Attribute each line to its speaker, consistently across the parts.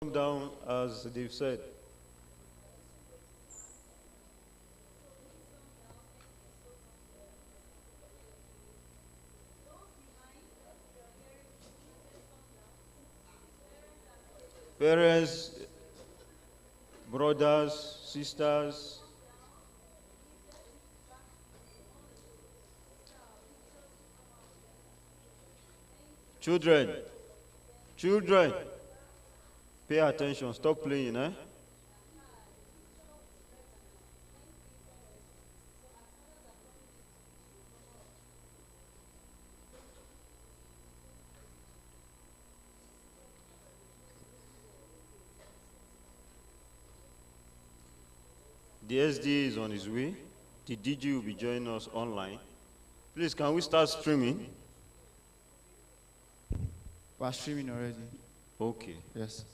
Speaker 1: Come down as they've said. Parents, brothers, sisters, children, children, pay attention, stop playing, eh? The SD is on his way. The DG will be joining us online. Please, can we start streaming?
Speaker 2: We're streaming already.
Speaker 1: Okay.
Speaker 2: Yes.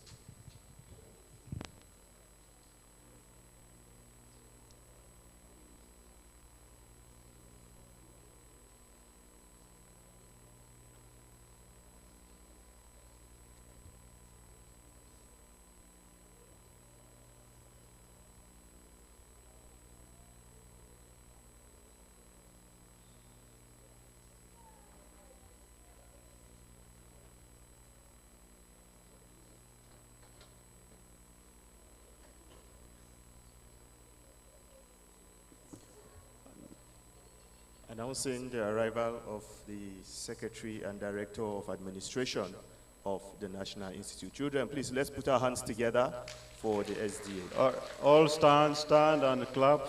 Speaker 3: Announcing the arrival of the Secretary and Director of Administration of the National Institute. Children, please, let's put our hands together for the SDA.
Speaker 1: All stand and clap.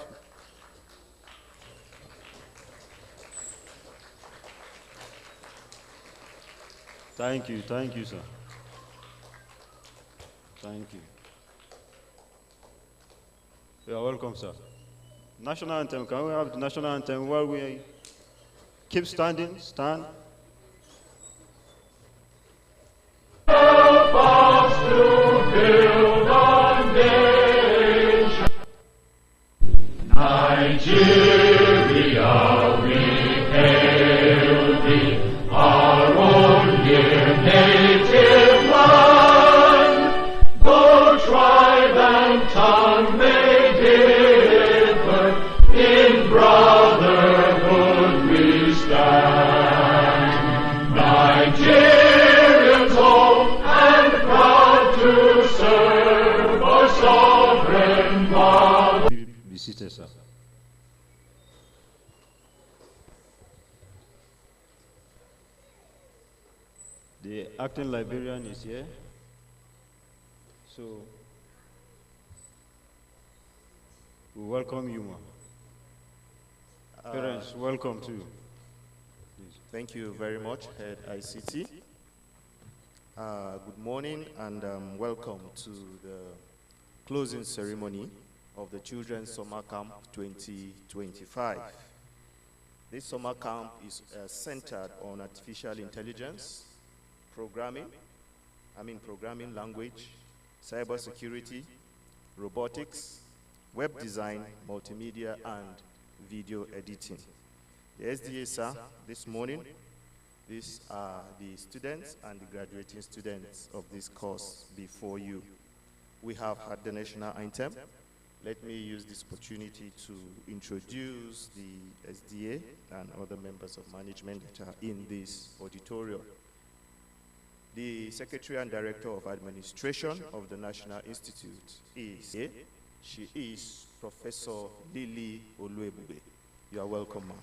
Speaker 1: Thank you, sir. Thank you. You are welcome, sir. National anthem, can we have the national anthem while we keep standing? Stand.
Speaker 4: Help us to build a nation. Nigeria, we hail thee, our own dear native land. Though tribe and tongue may differ, in brotherhood we stand. Nigerians home and proud to serve our sovereign mother.
Speaker 1: Be seated, sir. The acting librarian is here. So, we welcome you, ma. Parents, welcome too.
Speaker 3: Thank you very much, Head ICT. Good morning and welcome to the closing ceremony of the Children's Summer Camp 2025. This summer camp is centered on artificial intelligence, programming language, cybersecurity, robotics, web design, multimedia, and video editing. The SDA, sir, this morning, these are the students and the graduating students of this course before you. We have had the national anthem. Let me use this opportunity to introduce the SDA and other members of management that are in this auditorium. The Secretary and Director of Administration of the National Institute is here. She is Professor Lily Oluebube. You are welcome, ma'am.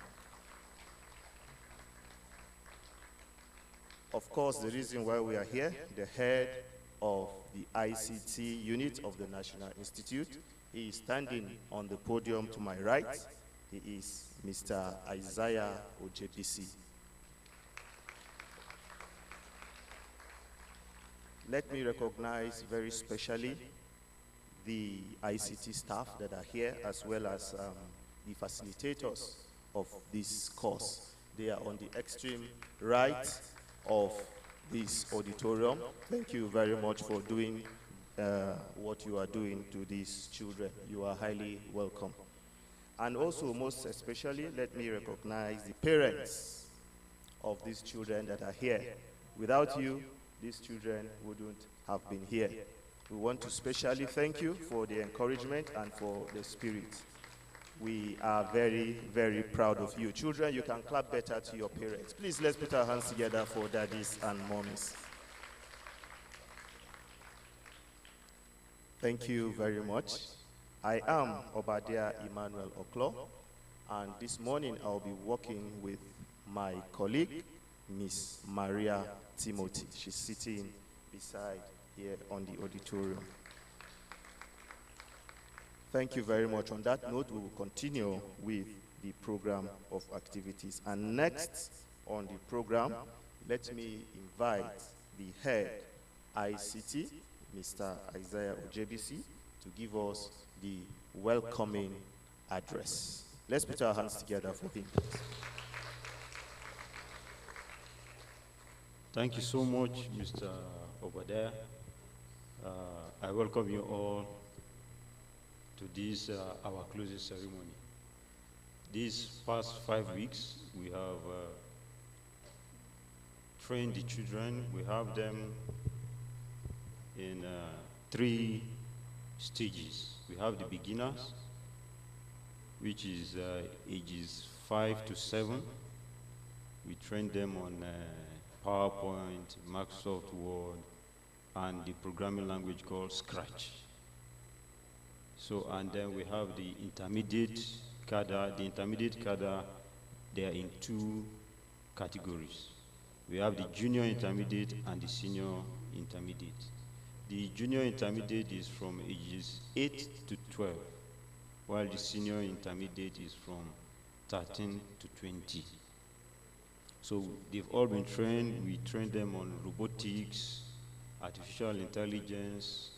Speaker 3: Of course, the reason why we are here, the head of the ICT unit of the National Institute, he is standing on the podium to my right. He is Mr. Isaiah OJPC. Let me recognize very specially the ICT staff that are here, as well as the facilitators of this course. They are on the extreme right of this auditorium. Thank you very much for doing what you are doing to these children. You are highly welcome. And also, most especially, let me recognize the parents of these children that are here. Without you, these children wouldn't have been here. We want to specially thank you for the encouragement and for the spirit. We are very, very proud of you. Children, you can clap better to your parents. Please, let's put our hands together for daddies and mommies. Thank you very much. I am Obadiah Emmanuel Oklo, and this morning I'll be working with my colleague, Miss Maria Timothy. She's sitting beside here on the auditorium. Thank you very much. On that note, we will continue with the program of activities. And next on the program, let me invite the head ICT, Mr. Isaiah Ojebisi, to give us the welcoming address. Let's put our hands together for him.
Speaker 1: Thank you so much, Mr. Obadiah. I welcome you all to this, our closing ceremony. These past 5 weeks, we have trained the children. We have them in 3 stages. We have the beginners, which is ages 5 to 7. We train them on PowerPoint, Microsoft Word, and the programming language called Scratch. So, and then we have the intermediate cadre. The intermediate cadre, they are in 2 categories. We have the junior intermediate and the senior intermediate. The junior intermediate is from ages 8 to 12, while the senior intermediate is from 13 to 20. So they've all been trained. We train them on robotics, artificial intelligence,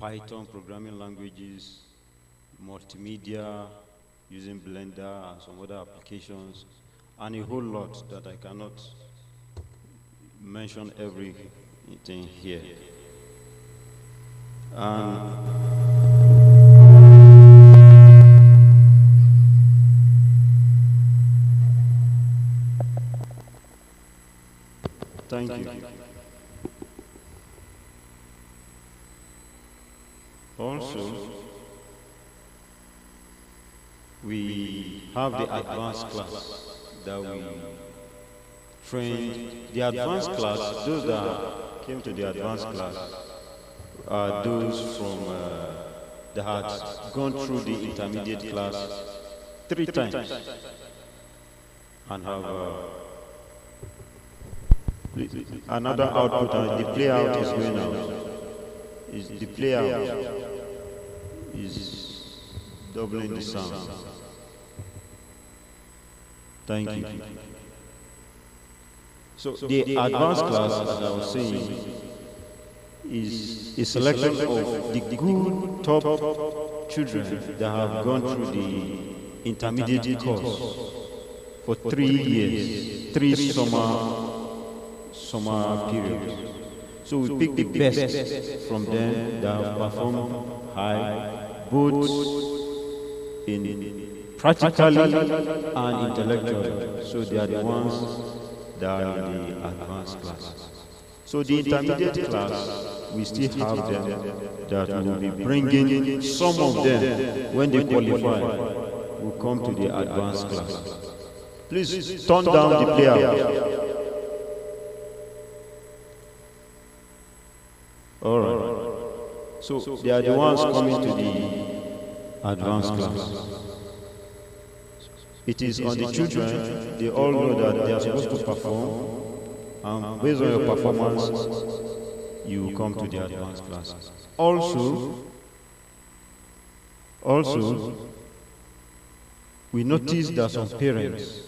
Speaker 1: Python programming languages, multimedia, using Blender and some other applications, and a whole lot that I cannot mention everything here. Thank you. Also, we have the advanced class that we trained. The advanced class, those that came to the advanced class, are those from that had gone through the intermediate class 3 times and have another output, and the play out is going out. The play out is doubling the sound. Thank you. So the advanced class, as I was saying, is a selection of the good top children that have gone through the intermediate course for 3 years, 3 summer periods. So we pick the best from them that have performed high, both in practically and intellectually. So they are the ones that are in the advanced class. So the intermediate class, we still have them that will be bringing some of them, when they qualify, will come to the advanced class. Please turn down the player. All right. So they are the ones coming to the advanced class. It is on the children. They all know that they are supposed to perform, and based on your performance, you will come to the advanced class. Also, we notice that some parents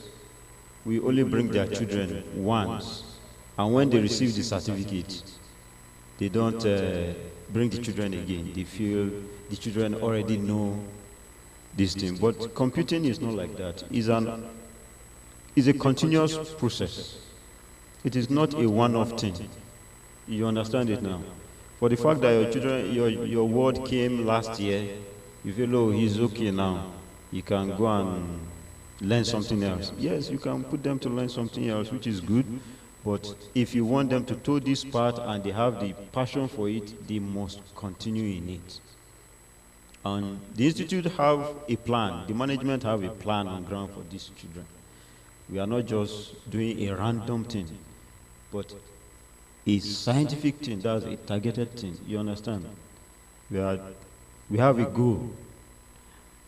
Speaker 1: will only bring their children once, and when they receive the certificate, they don't bring the children again. They feel the children already know this thing. But computing is not like that. It's a continuous process. It is not a one-off thing. You understand it now? For the fact that your children, your word came last year, you feel, oh, he's okay now. You can go and learn something else. Yes, you can put them to learn something else, which is good. But if you want them to toe this path and they have the passion for it, they must continue in it. And the institute have a plan, the management have a plan on ground for these children. We are not just doing a random thing, but a scientific thing, that's a targeted thing, you understand? We have a goal.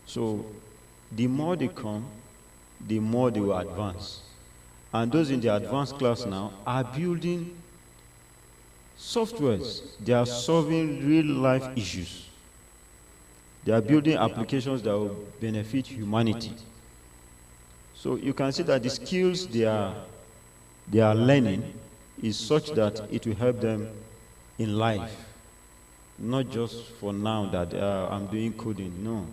Speaker 1: So the more they come, the more they will advance. And those in the advanced class now are building softwares. They are solving real life issues. They are building applications that will benefit humanity. So you can see that the skills they are learning is such that it will help them in life. Not just for now that I'm doing coding, no.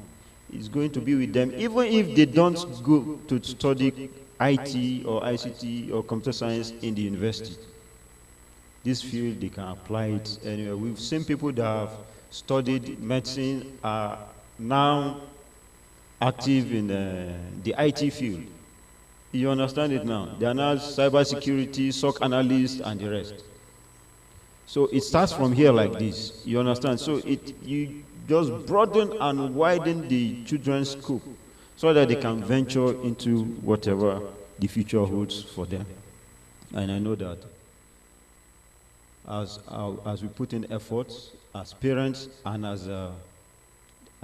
Speaker 1: It's going to be with them, even if they don't go to study IT or ICT or computer science in the university. This field, they can apply it anywhere. We've seen people that have studied medicine are now active in the IT field. You understand it now? They are now cybersecurity, SOC analysts, and the rest. So it starts from here like this. You understand? So you just broaden and widen the children's scope so that they can venture into whatever the future holds for them. And I know that as we put in efforts, as parents and as an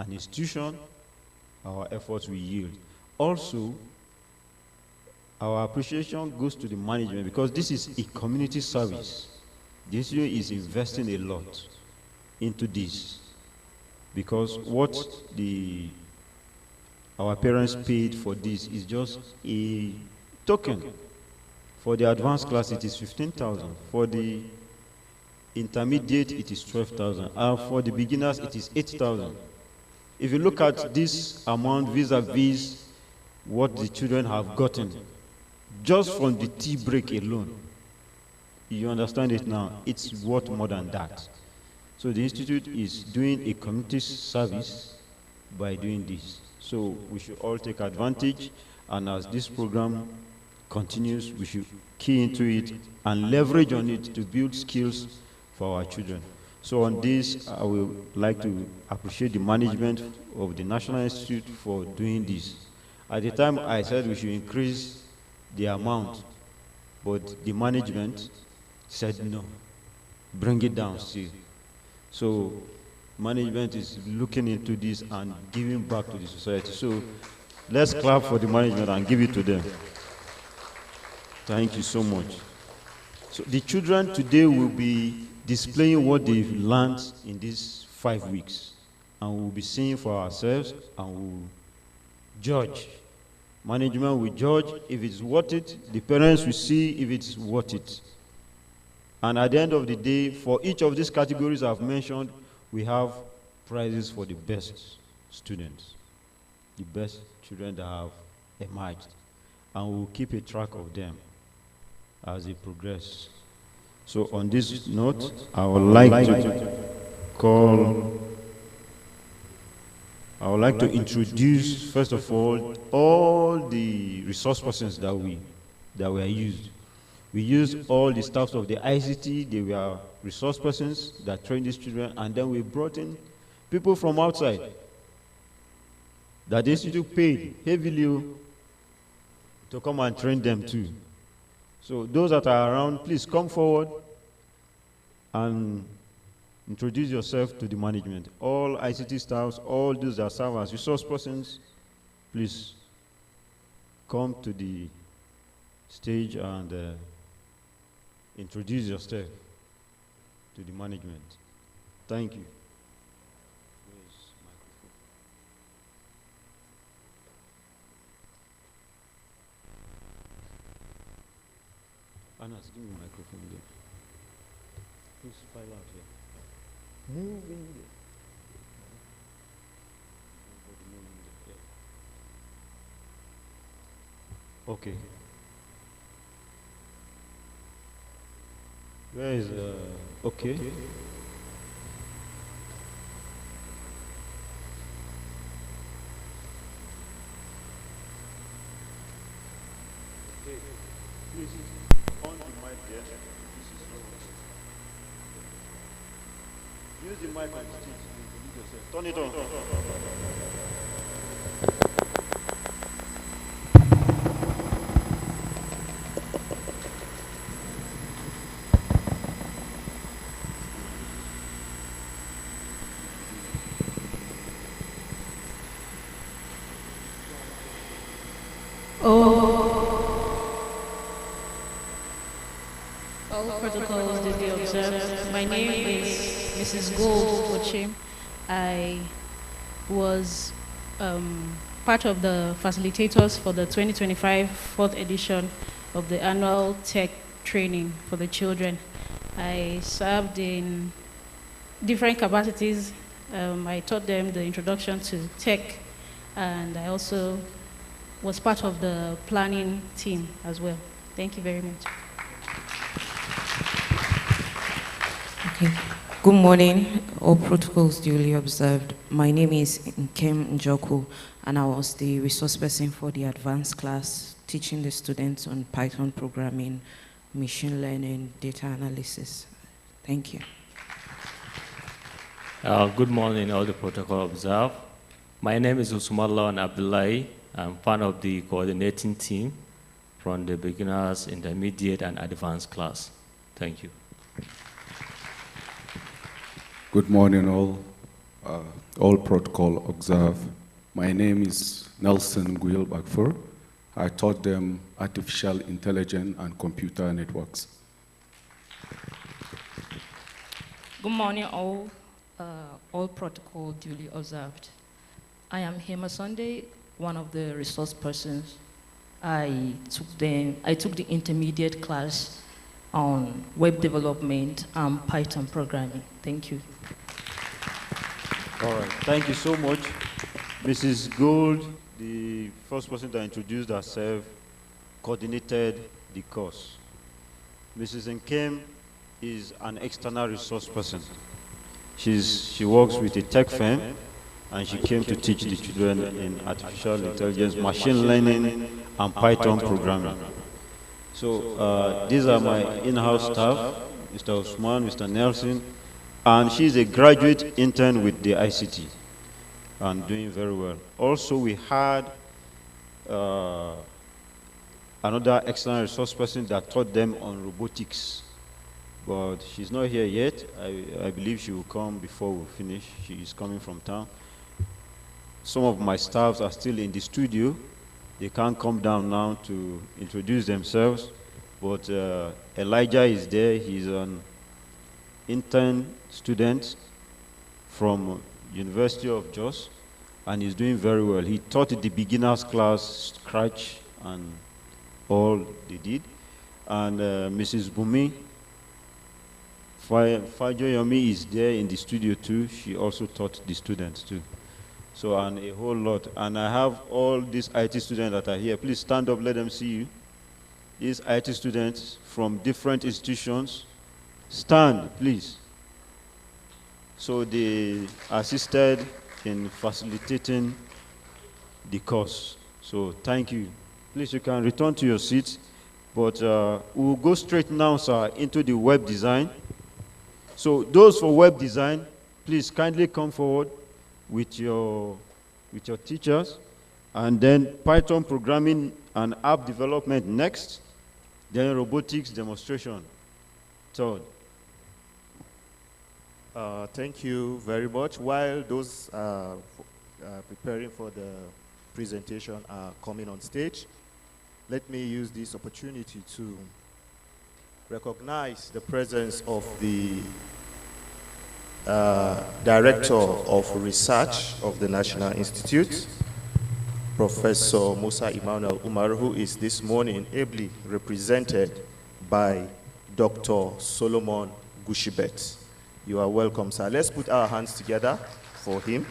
Speaker 1: institution, our efforts will yield. Also, our appreciation goes to the management because this is a community service. The institute is investing a lot into this because what our parents paid for this is just a token. For the advanced class, it is 15,000. For the intermediate, it is 12,000. And for the beginners, it is 8,000. If you look at this amount vis-a-vis what the children have gotten, just from the tea break alone, you understand it now, it's worth more than that. So the institute is doing a community service by doing this. So we should all take advantage, and as this program continues, we should key into it and leverage on it to build skills for our children. So on this, I would like to appreciate the management of the National Institute for doing this. At the time, I said we should increase the amount, but the management said no, bring it down still. So management is looking into this and giving back to the society. So let's clap for the management and give it to them. Thank you so much. So the children today will be displaying what they've learned in these 5 weeks. And we'll be seeing for ourselves and we'll judge. Management will judge if it's worth it. The parents will see if it's worth it. And at the end of the day, for each of these categories I've mentioned, we have prizes for the best students, the best children that have emerged. And we'll keep a track of them as they progress. So on this note, I would like to introduce, first of all the resource persons that were used. We used all the staffs of the ICT, they were resource persons that trained these children, and then we brought in people from outside that the institute paid heavily to come and train them too. So those that are around, please come forward and introduce yourself to the management. All ICT staffs, all those that serve as resource persons, please come to the stage and introduce yourself to the management. Thank you. Anas, give me a microphone there. Please file out here. Move in there. Okay. Where is okay? Please. On the mic there. This is Use the mic on the stage. Turn it on.
Speaker 5: All protocols duly observed. My name is Mrs. Gold Ochim. I was part of the facilitators for the 2025 fourth edition of the annual tech training for the children. I served in different capacities. I taught them the introduction to tech, and I also was part of the planning team as well. Thank you very much.
Speaker 6: Okay. Good morning. All protocols duly observed. My name is Nkem Njoku, and I was the resource person for the advanced class, teaching the students on Python programming, machine learning, data analysis. Thank you.
Speaker 7: Good morning, all the protocol observed. My name is Usman Abdullahi. I'm part of the coordinating team from the beginners, intermediate, and advanced class. Thank you.
Speaker 8: Good morning, all protocol observe. My name is Nelson Guil Bakfur. I taught them artificial intelligence and computer networks.
Speaker 9: Good morning, all protocol duly observed. I am Hema Sunday, one of the resource persons. I took the intermediate class on web development and Python programming. Thank you.
Speaker 1: All right, thank you so much. Mrs. Gold, the first person that introduced herself, coordinated the course. Mrs. Nkem is an external resource person. She works with a tech firm, and she came to teach the children in artificial intelligence, machine learning, and Python programming. So these are my in-house staff, Mr. Usman, Mr. Nelson, and she's a graduate intern with the ICT and doing very well. Also, we had another external resource person that taught them on robotics, but she's not here yet. I believe she will come before we finish. She is coming from town. Some of my staffs are still in the studio. They can't come down now to introduce themselves, but Elijah is there. He's an intern student from University of Jos, and he's doing very well. He taught the beginners class, Scratch, and all they did. And Mrs. Bumi Fajoyomi is there in the studio too. She also taught the students too. So, and a whole lot. And I have all these IT students that are here. Please stand up, let them see you. These IT students from different institutions. Stand, please. So they assisted in facilitating the course. So thank you. Please, you can return to your seats. But we'll go straight now, sir, into the web design. So those for web design, please kindly come forward with your teachers, and then Python programming and app development next, then robotics demonstration third.
Speaker 3: Thank you very much. While those preparing for the presentation are coming on stage, let me use this opportunity to recognize the presence of the Director of Research of the National Institute, Professor Musa Emmanuel Umar, who is this morning ably represented by Dr. Solomon Gushibet. You are welcome, sir. Let's put our hands together for him.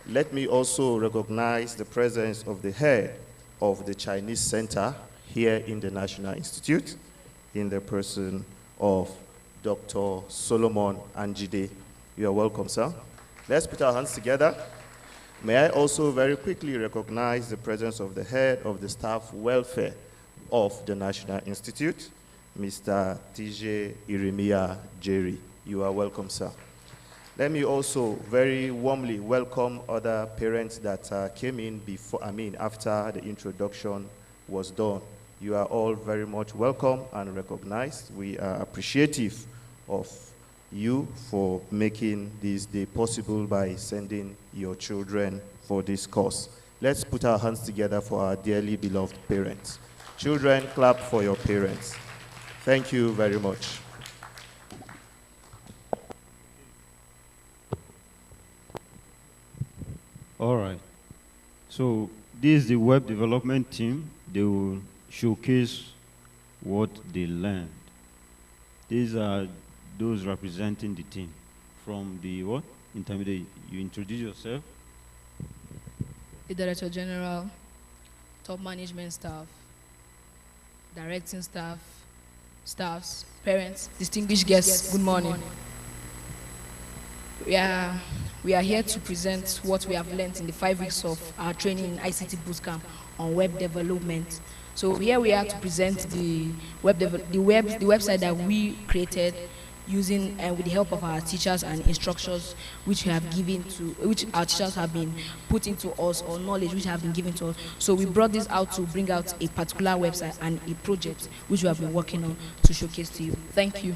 Speaker 3: Let me also recognize the presence of the head of the Chinese Center here in the National Institute, in the person of Dr. Solomon Anjide. You are welcome, sir. Let's put our hands together. May I also very quickly recognize the presence of the head of the staff welfare of the National Institute, Mr. TJ Iremia Jerry. You are welcome, sir. Let me also very warmly welcome other parents that came in after the introduction was done. You are all very much welcome and recognized. We are appreciative of you for making this day possible by sending your children for this course. Let's put our hands together for our dearly beloved parents. Children, clap for your parents. Thank you very much.
Speaker 1: All right. So this is the web development team. They will showcase what they learned. These are those representing the team. From the what? Intermediate. You introduce yourself.
Speaker 10: The Director General, top management staff, directing staff, staffs, parents, distinguished guests, good morning. We are here to present what we have learned in the 5 weeks of our training in ICT Bootcamp on web development. So here we are to present the website that we created using and with the help of our teachers and instructors, which our teachers have been put into us, or knowledge which have been given to us. So we brought this out to bring out a particular website and a project which we have been working on to showcase to you. Thank you.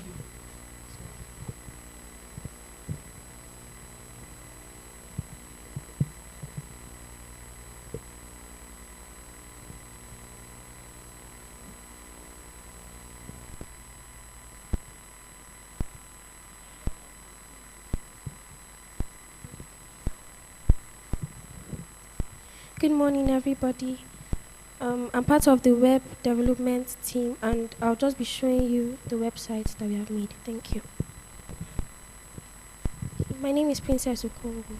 Speaker 11: Good morning, everybody. I'm part of the web development team, and I'll just be showing you the websites that we have made. Thank you. My name is Princess Okongo.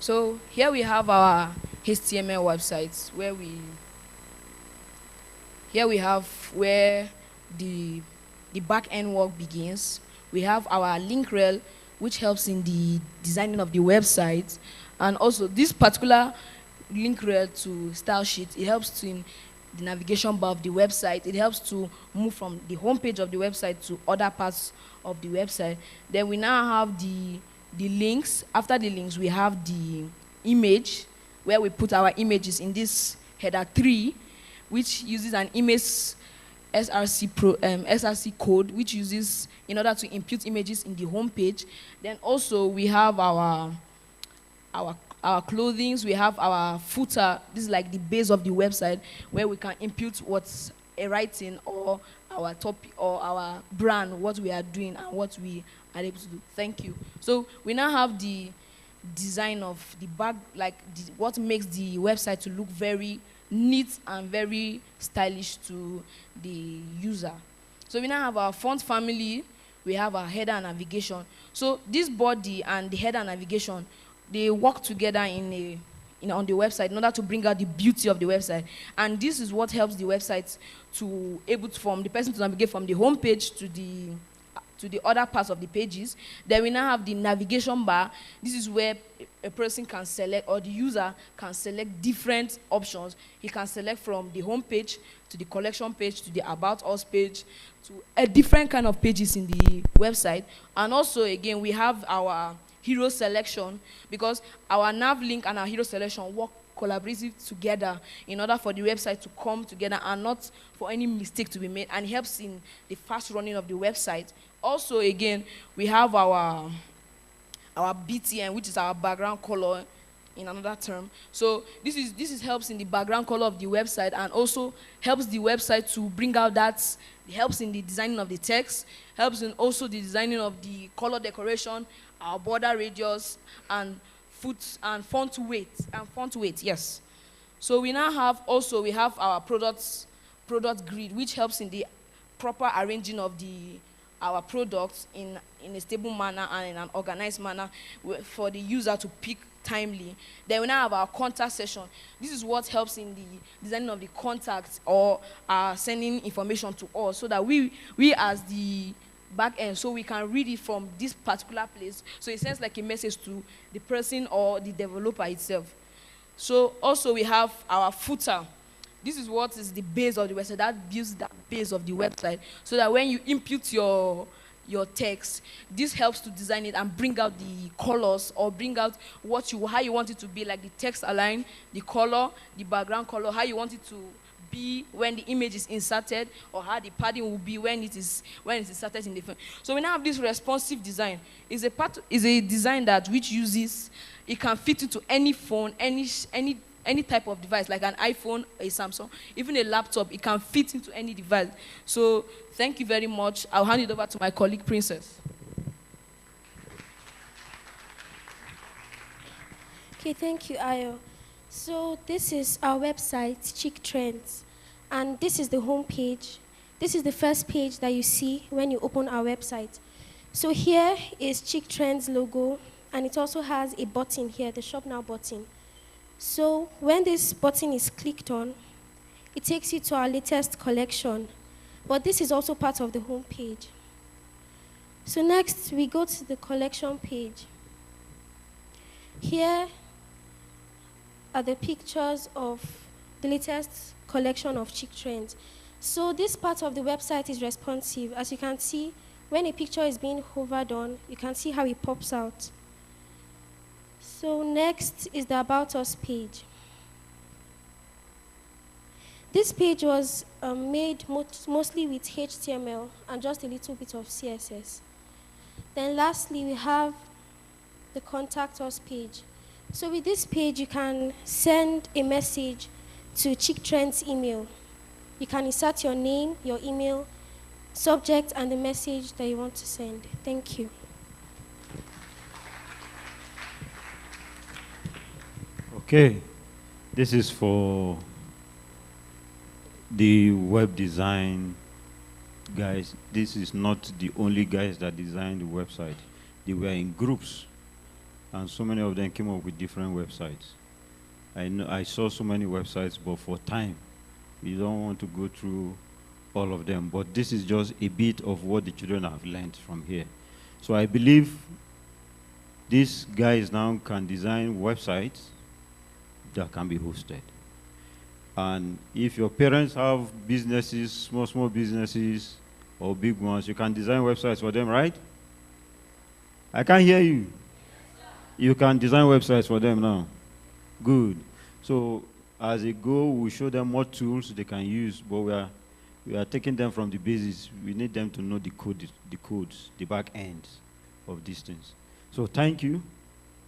Speaker 10: So here we have our HTML websites where the back end work begins. We have our link rel, which helps in the designing of the website, and also this particular link rel to style sheet, it helps in the navigation bar of the website. It helps to move from the home page of the website to other parts of the website. Then we now have the links. After the links, we have the image, where we put our images in this header 3, which uses an image SRC code, which uses in order to impute images in the home page. Then also we have our clothing. We have our footer. This is like the base of the website, where we can impute what's a writing or our topic or our brand, what we are doing and what we are able to do. Thank you. So we now have the design of the back, what makes the website to look very neat and very stylish to the user. So we now have our font family, we have our header and navigation. So this body and the header and navigation, they work together on the website in order to bring out the beauty of the website. And this is what helps the website to from the person to navigate from the home page to the other parts of the pages. Then we now have the navigation bar. This is where a person can select, or the user can select different options. He can select from the home page to the collection page to the About Us page to a different kind of pages in the website. And also, again, we have our hero selection, because our nav link and our hero selection work collaborative together in order for the website to come together and not for any mistake to be made, and helps in the fast running of the website. Also, again, we have our BTN, which is our background color in another term. So this helps in the background color of the website, and also helps the website to bring out helps in the designing of the text, helps in also the designing of the color decoration, our border radius, and font weight, yes. So we now have our product grid, which helps in the proper arranging of our products in a stable manner and in an organized manner for the user to pick timely. Then we now have our contact section. This is what helps in the designing of the contacts or sending information to us, so that we as the back end so we can read it from this particular place. So it sends like a message to the person or the developer itself. So also we have our footer. This is what is the base of the website. That builds that base of the website so that when you input your text, this helps to design it and bring out the colors or bring out how you want it to be, like the text align, the color, the background color, how you want it to be when the image is inserted, or how the padding will be when it's inserted in the phone. So we now have this responsive design. Is a design that which uses, it can fit into any phone, any type of device, like an iPhone, a Samsung, even a laptop. It can fit into any device. So thank you very much. I'll hand it over to my colleague, Princess.
Speaker 11: Okay, thank you, Ayo. So this is our website, Chic Trends, and this is the home page. This is the first page that you see when you open our website. So here is Chic Trends logo, and it also has a button here, the Shop Now button. So when this button is clicked on, it takes you to our latest collection, but this is also part of the home page. So next, we go to the collection page. Here are the pictures of the latest collection of Chic Trends. So this part of the website is responsive. As you can see, when a picture is being hovered on, you can see how it pops out. So next is the About Us page. This page was made mostly with HTML and just a little bit of CSS. Then lastly, we have the Contact Us page. So with this page, you can send a message to Chic Trends email. You can insert your name, your email, subject, and the message that you want to send. Thank you.
Speaker 1: Okay, this is for the web design guys. This is not the only guys that designed the website. They were in groups, and so many of them came up with different websites. I saw so many websites, but for time, we don't want to go through all of them. But this is just a bit of what the children have learned from here. So I believe these guys now can design websites that can be hosted. And if your parents have businesses, small businesses, or big ones, you can design websites for them, right? I can't hear you. You can design websites for them now. Good. So as they go, we'll show them what tools they can use, but we are taking them from the basis. We need them to know the codes, the back ends of these things. So thank you.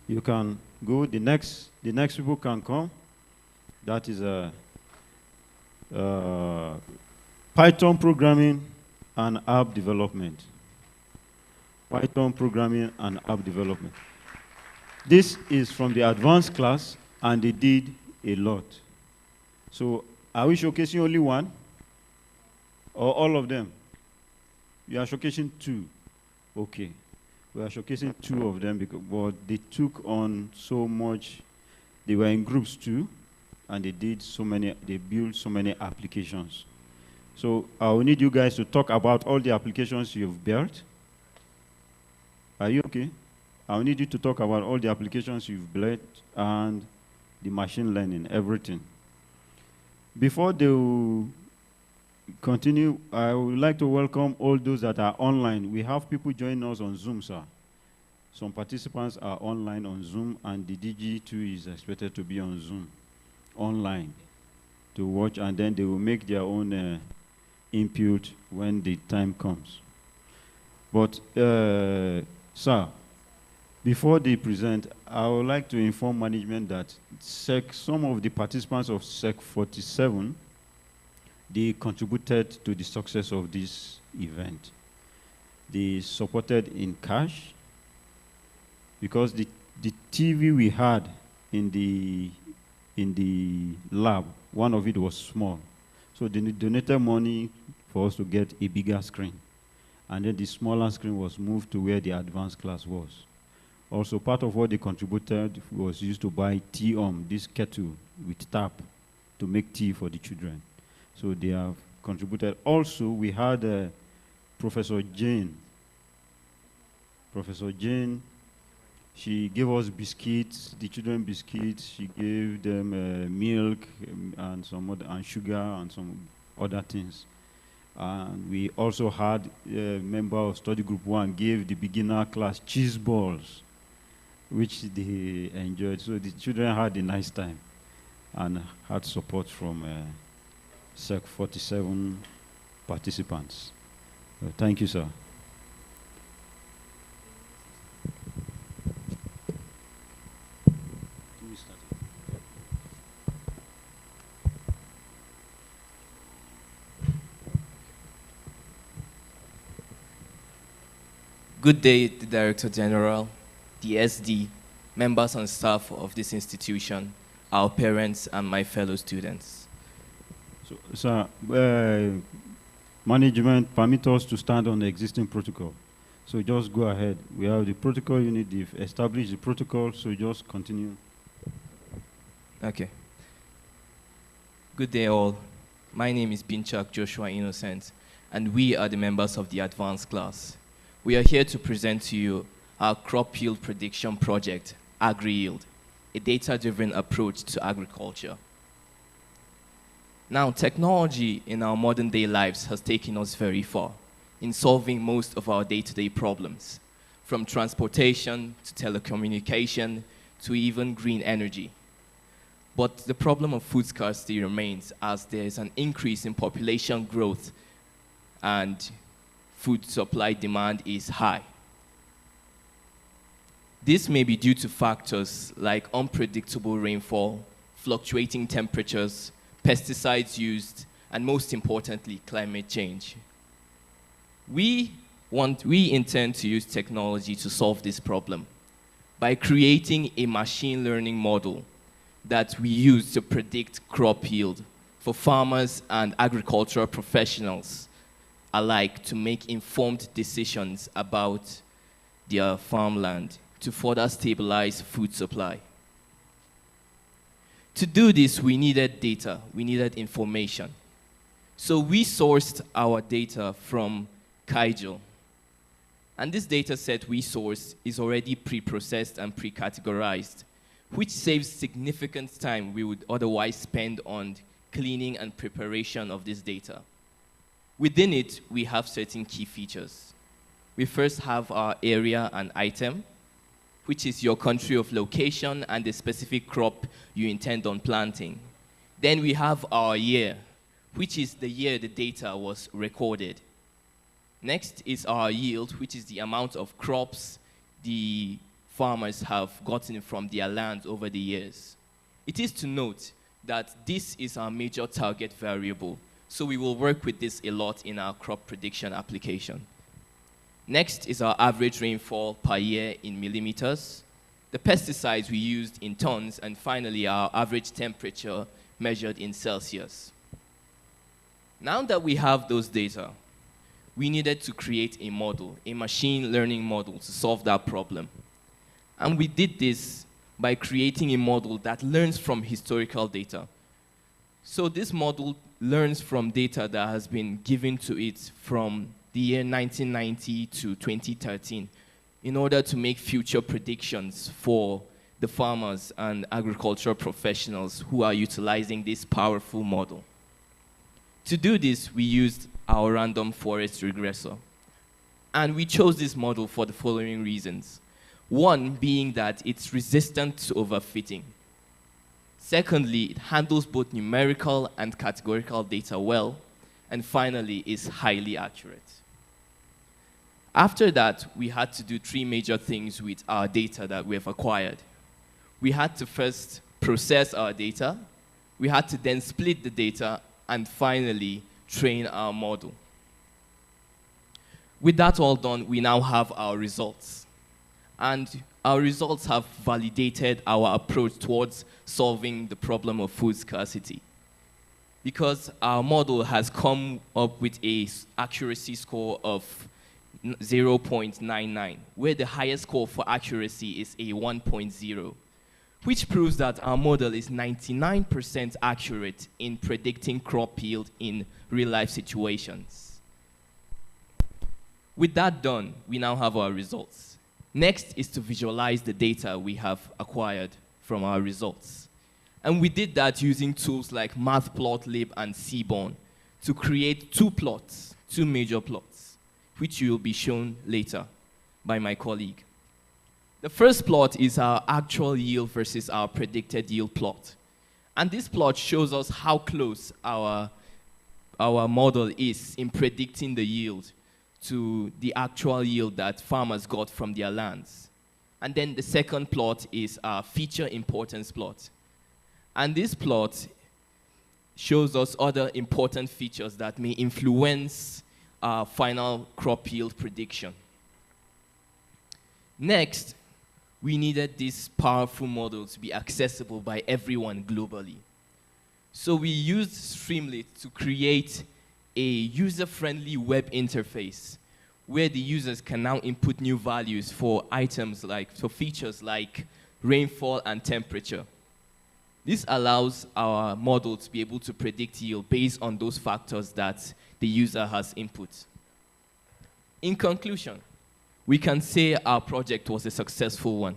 Speaker 1: You can go. The next people can come. That is Python programming and app development. Python programming and app development. This is from the advanced class, and they did a lot. So are we showcasing only one? Or all of them? You are showcasing two. Okay. We are showcasing two of them because they took on so much. They were in groups too, and they built so many applications. So I will need you guys to talk about all the applications you've built. Are you okay? I will need you to talk about all the applications you've built and the machine learning, everything. Before they will continue, I would like to welcome all those that are online. We have people joining us on Zoom, sir. Some participants are online on Zoom, and the DG2 is expected to be on Zoom, online, to watch, and then they will make their own input when the time comes. But, sir, before they present, I would like to inform management that some of the participants of SEC 47, they contributed to the success of this event. They supported in cash, because the TV we had in the lab, one of it was small. So they donated money for us to get a bigger screen. And then the smaller screen was moved to where the advanced class was. Also, part of what they contributed was used to buy tea this kettle with tap to make tea for the children. So they have contributed. Also, we had Professor Jane Professor Jane. She gave us biscuits, the children biscuits. She gave them milk and some other, and sugar and some other things. And we also had a member of study group 1 gave the beginner class cheese balls, which they enjoyed. So the children had a nice time and had support from SEC 47 participants. Thank you, sir.
Speaker 12: Good day, the Director General, the SD, members and staff of this institution, our parents, and my fellow students.
Speaker 1: So, sir, management permit us to stand on the existing protocol. So just go ahead. We have the protocol unit, they've established the protocol, so just continue.
Speaker 12: Okay. Good day, all. My name is Binchak Joshua Innocent, and we are the members of the advanced class. We are here to present to you our crop yield prediction project, AgriYield, a data-driven approach to agriculture. Now, technology in our modern day lives has taken us very far in solving most of our day-to-day problems, from transportation to telecommunication to even green energy. But the problem of food scarcity remains as there is an increase in population growth and food supply demand is high. This may be due to factors like unpredictable rainfall, fluctuating temperatures, pesticides used, and most importantly, climate change. We intend to use technology to solve this problem by creating a machine learning model that we use to predict crop yield for farmers and agricultural professionals alike to make informed decisions about their farmland to further stabilize food supply. To do this, we needed data, we needed information. So we sourced our data from Kaggle. And this data set we sourced is already pre-processed and pre-categorized, which saves significant time we would otherwise spend on cleaning and preparation of this data. Within it, we have certain key features. We first have our area and item, which is your country of location and the specific crop you intend on planting. Then we have our year, which is the year the data was recorded. Next is our yield, which is the amount of crops the farmers have gotten from their lands over the years. It is to note that this is our major target variable, so we will work with this a lot in our crop prediction application. Next is our average rainfall per year in millimeters, the pesticides we used in tons, and finally our average temperature measured in Celsius. Now that we have those data, we needed to create a model, a machine learning model to solve that problem. And we did this by creating a model that learns from historical data. So this model learns from data that has been given to it from the year 1990 to 2013 in order to make future predictions for the farmers and agricultural professionals who are utilizing this powerful model. To do this, we used our random forest regressor. And we chose this model for the following reasons. One being that it's resistant to overfitting. Secondly, it handles both numerical and categorical data well. And finally, is highly accurate. After that, we had to do three major things with our data that we have acquired. We had to first process our data, we had to then split the data, and finally, train our model. With that all done, we now have our results. And our results have validated our approach towards solving the problem of food scarcity. Because our model has come up with an accuracy score of 0.99, where the highest score for accuracy is a 1.0, which proves that our model is 99% accurate in predicting crop yield in real-life situations. With that done, we now have our results. Next is to visualize the data we have acquired from our results. And we did that using tools like Matplotlib and Seaborn to create two plots, two major plots, which will be shown later by my colleague. The first plot is our actual yield versus our predicted yield plot. And this plot shows us how close our model is in predicting the yield to the actual yield that farmers got from their lands. And then the second plot is our feature importance plot. And this plot shows us other important features that may influence our final crop yield prediction. Next, we needed this powerful model to be accessible by everyone globally. So we used Streamlit to create a user-friendly web interface where the users can now input new values for features like rainfall and temperature. This allows our model to be able to predict yield based on those factors that the user has input. In conclusion, we can say our project was a successful one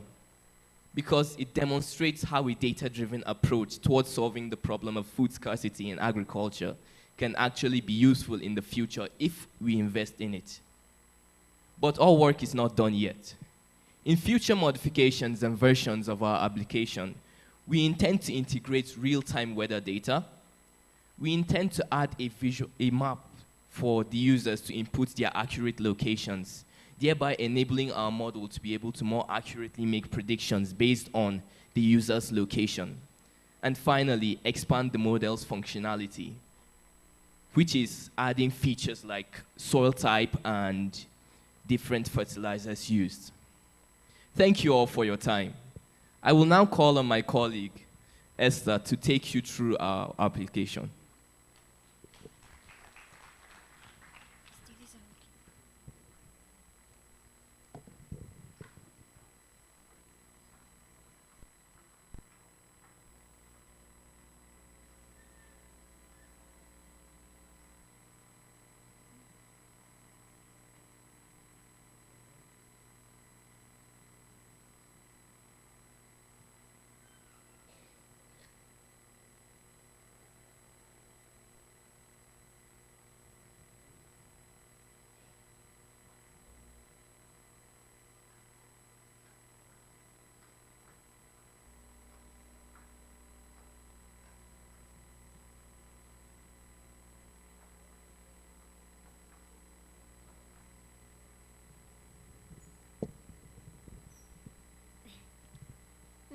Speaker 12: because it demonstrates how a data-driven approach towards solving the problem of food scarcity in agriculture can actually be useful in the future if we invest in it. But our work is not done yet. In future modifications and versions of our application, we intend to integrate real-time weather data. We intend to add a map for the users to input their accurate locations, thereby enabling our model to be able to more accurately make predictions based on the user's location. And finally, expand the model's functionality, which is adding features like soil type and different fertilizers used. Thank you all for your time. I will now call on my colleague, Esther, to take you through our application.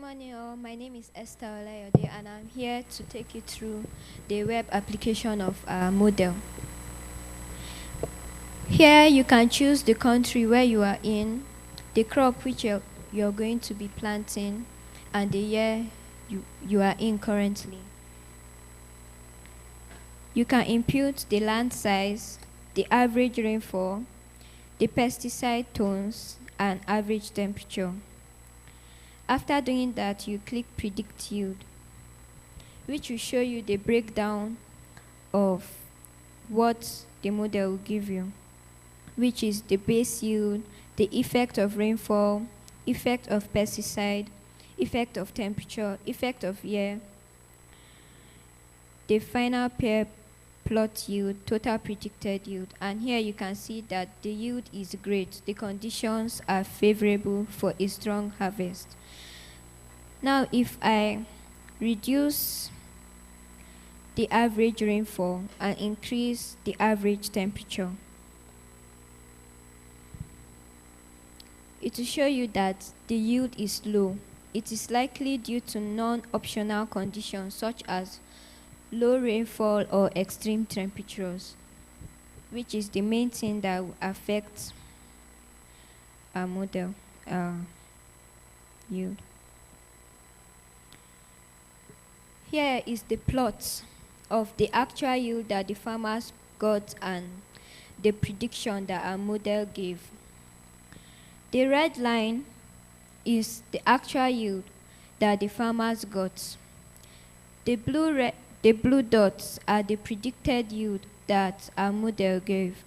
Speaker 13: Morning all, my name is Esther Olayode and I'm here to take you through the web application of our model. Here you can choose the country where you are in, the crop which you're going to be planting, and the year you are in currently. You can input the land size, the average rainfall, the pesticide tones, and average temperature. After doing that, you click Predict Yield, which will show you the breakdown of what the model will give you, which is the base yield, the effect of rainfall, effect of pesticide, effect of temperature, effect of year, the final pair plot yield, total predicted yield. And here you can see that the yield is great. The conditions are favorable for a strong harvest. Now, if I reduce the average rainfall and increase the average temperature, it will show you that the yield is low. It is likely due to non-optional conditions such as low rainfall or extreme temperatures, which is the main thing that will affect our model yield. Here is the plot of the actual yield that the farmers got and the prediction that our model gave. The red line is the actual yield that the farmers got. The blue dots are the predicted yield that our model gave,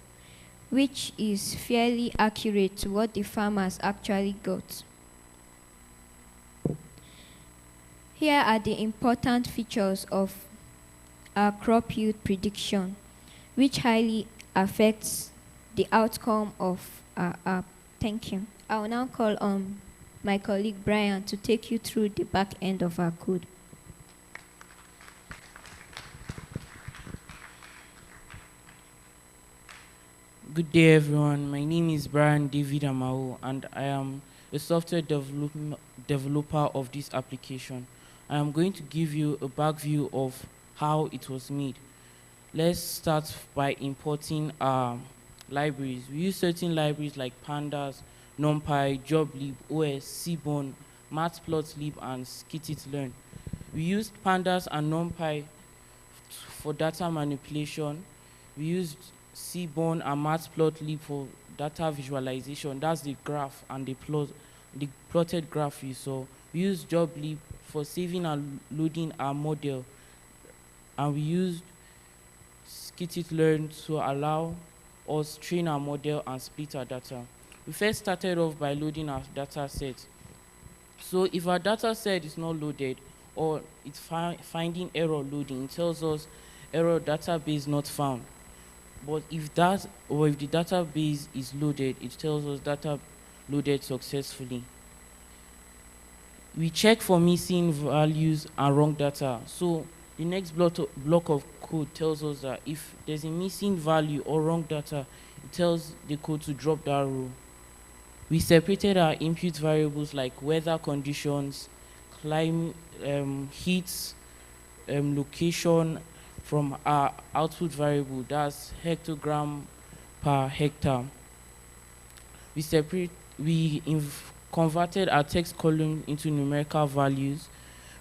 Speaker 13: which is fairly accurate to what the farmers actually got. Here are the important features of our crop yield prediction, which highly affects the outcome of our app. Thank you. I will now call on my colleague Brian to take you through the back end of our code.
Speaker 14: Good day, everyone. My name is Brian David Amao, and I am a software developer of this application. I am going to give you a back view of how it was made. Let's start by importing our libraries. We use certain libraries like Pandas, NumPy, JobLib, OS, Seaborn, Matplotlib, and Scikit-learn. We used Pandas and NumPy for data manipulation. We used Seaborn and Matplotlib for data visualization. That's the graph and the plotted graph you saw. We used JobLib for saving and loading our model, and we used Scikit-learn to allow us train our model and split our data. We first started off by loading our data set. So if our data set is not loaded or it's finding error loading, it tells us error database not found. But if the database is loaded, it tells us data loaded successfully. We check for missing values and wrong data. So the next block of code tells us that if there's a missing value or wrong data, it tells the code to drop that row. We separated our input variables like weather conditions, climate, heat, location from our output variable, that's hectogram per hectare. We converted our text column into numerical values.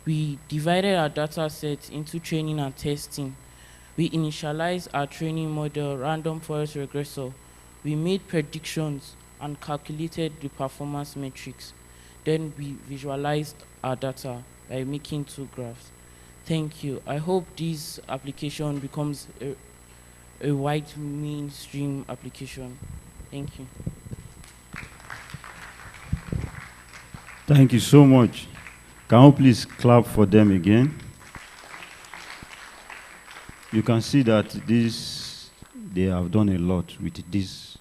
Speaker 14: We divided our data set into training and testing. We initialized our training model, random forest regressor. We made predictions and calculated the performance metrics. Then we visualized our data by making two graphs. Thank you. I hope this application becomes a wide mainstream application. Thank you.
Speaker 1: Thank you so much. Can you please clap for them again? You can see that they have done a lot with this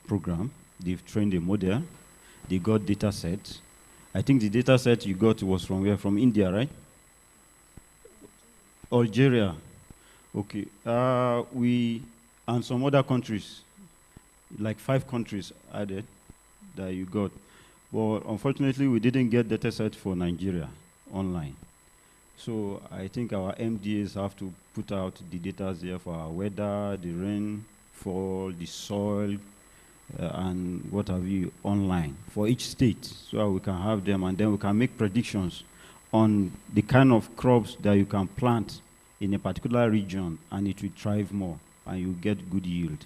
Speaker 1: program. They've trained a model. They got data sets. I think the data set you got was from where? From India, right? Algeria. Okay. And some other countries, like 5 countries added that you got. But unfortunately, we didn't get data set for Nigeria online. So I think our MDAs have to put out the data there for our weather, the rainfall, the soil, and what have you online for each state, so we can have them, and then we can make predictions on the kind of crops that you can plant in a particular region, and it will thrive more, and you get good yield.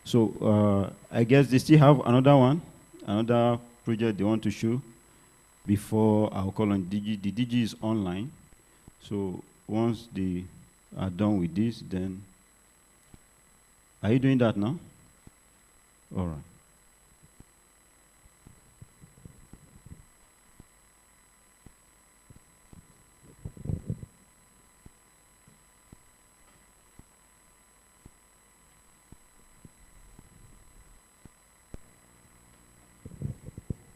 Speaker 1: So I guess they still have another project they want to show before I'll call on DG. The DG is online, so once they are done with this, then are you doing that now? All right.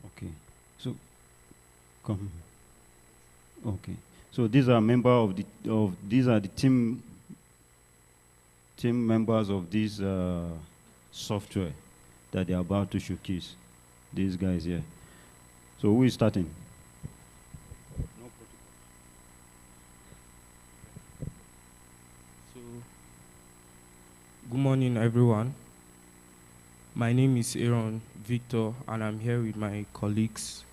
Speaker 1: Okay. So, come. Okay. So these are these are the team members of this software that they are about to showcase. These guys here. So who is starting?
Speaker 15: So, good morning, everyone. My name is Aaron Victor, and I'm here with my colleagues,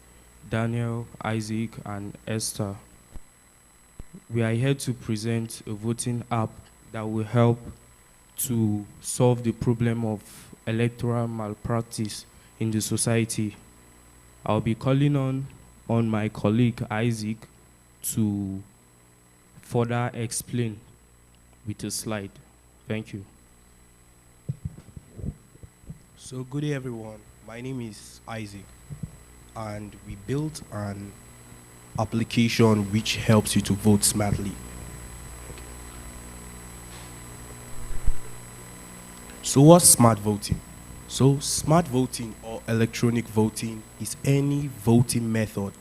Speaker 15: Daniel, Isaac, and Esther. We are here to present a voting app that will help to solve the problem of electoral malpractice in the society. I'll be calling on my colleague Isaac to further explain with a slide. Thank you.
Speaker 16: So good day everyone. My name is Isaac and we built an application which helps you to vote smartly. So what's smart voting? So smart voting or electronic voting is any voting method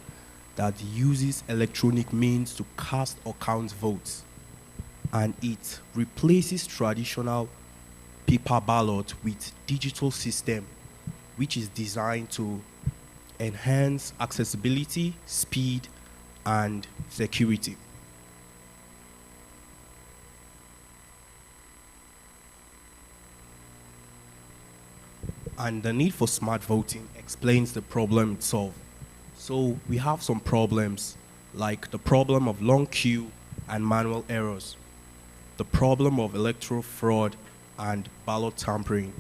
Speaker 16: that uses electronic means to cast or count votes, and it replaces traditional paper ballot with digital system which is designed to enhance accessibility, speed, and security. And the need for smart voting explains the problem itself. So we have some problems like the problem of long queue and manual errors, the problem of electoral fraud and ballot tampering.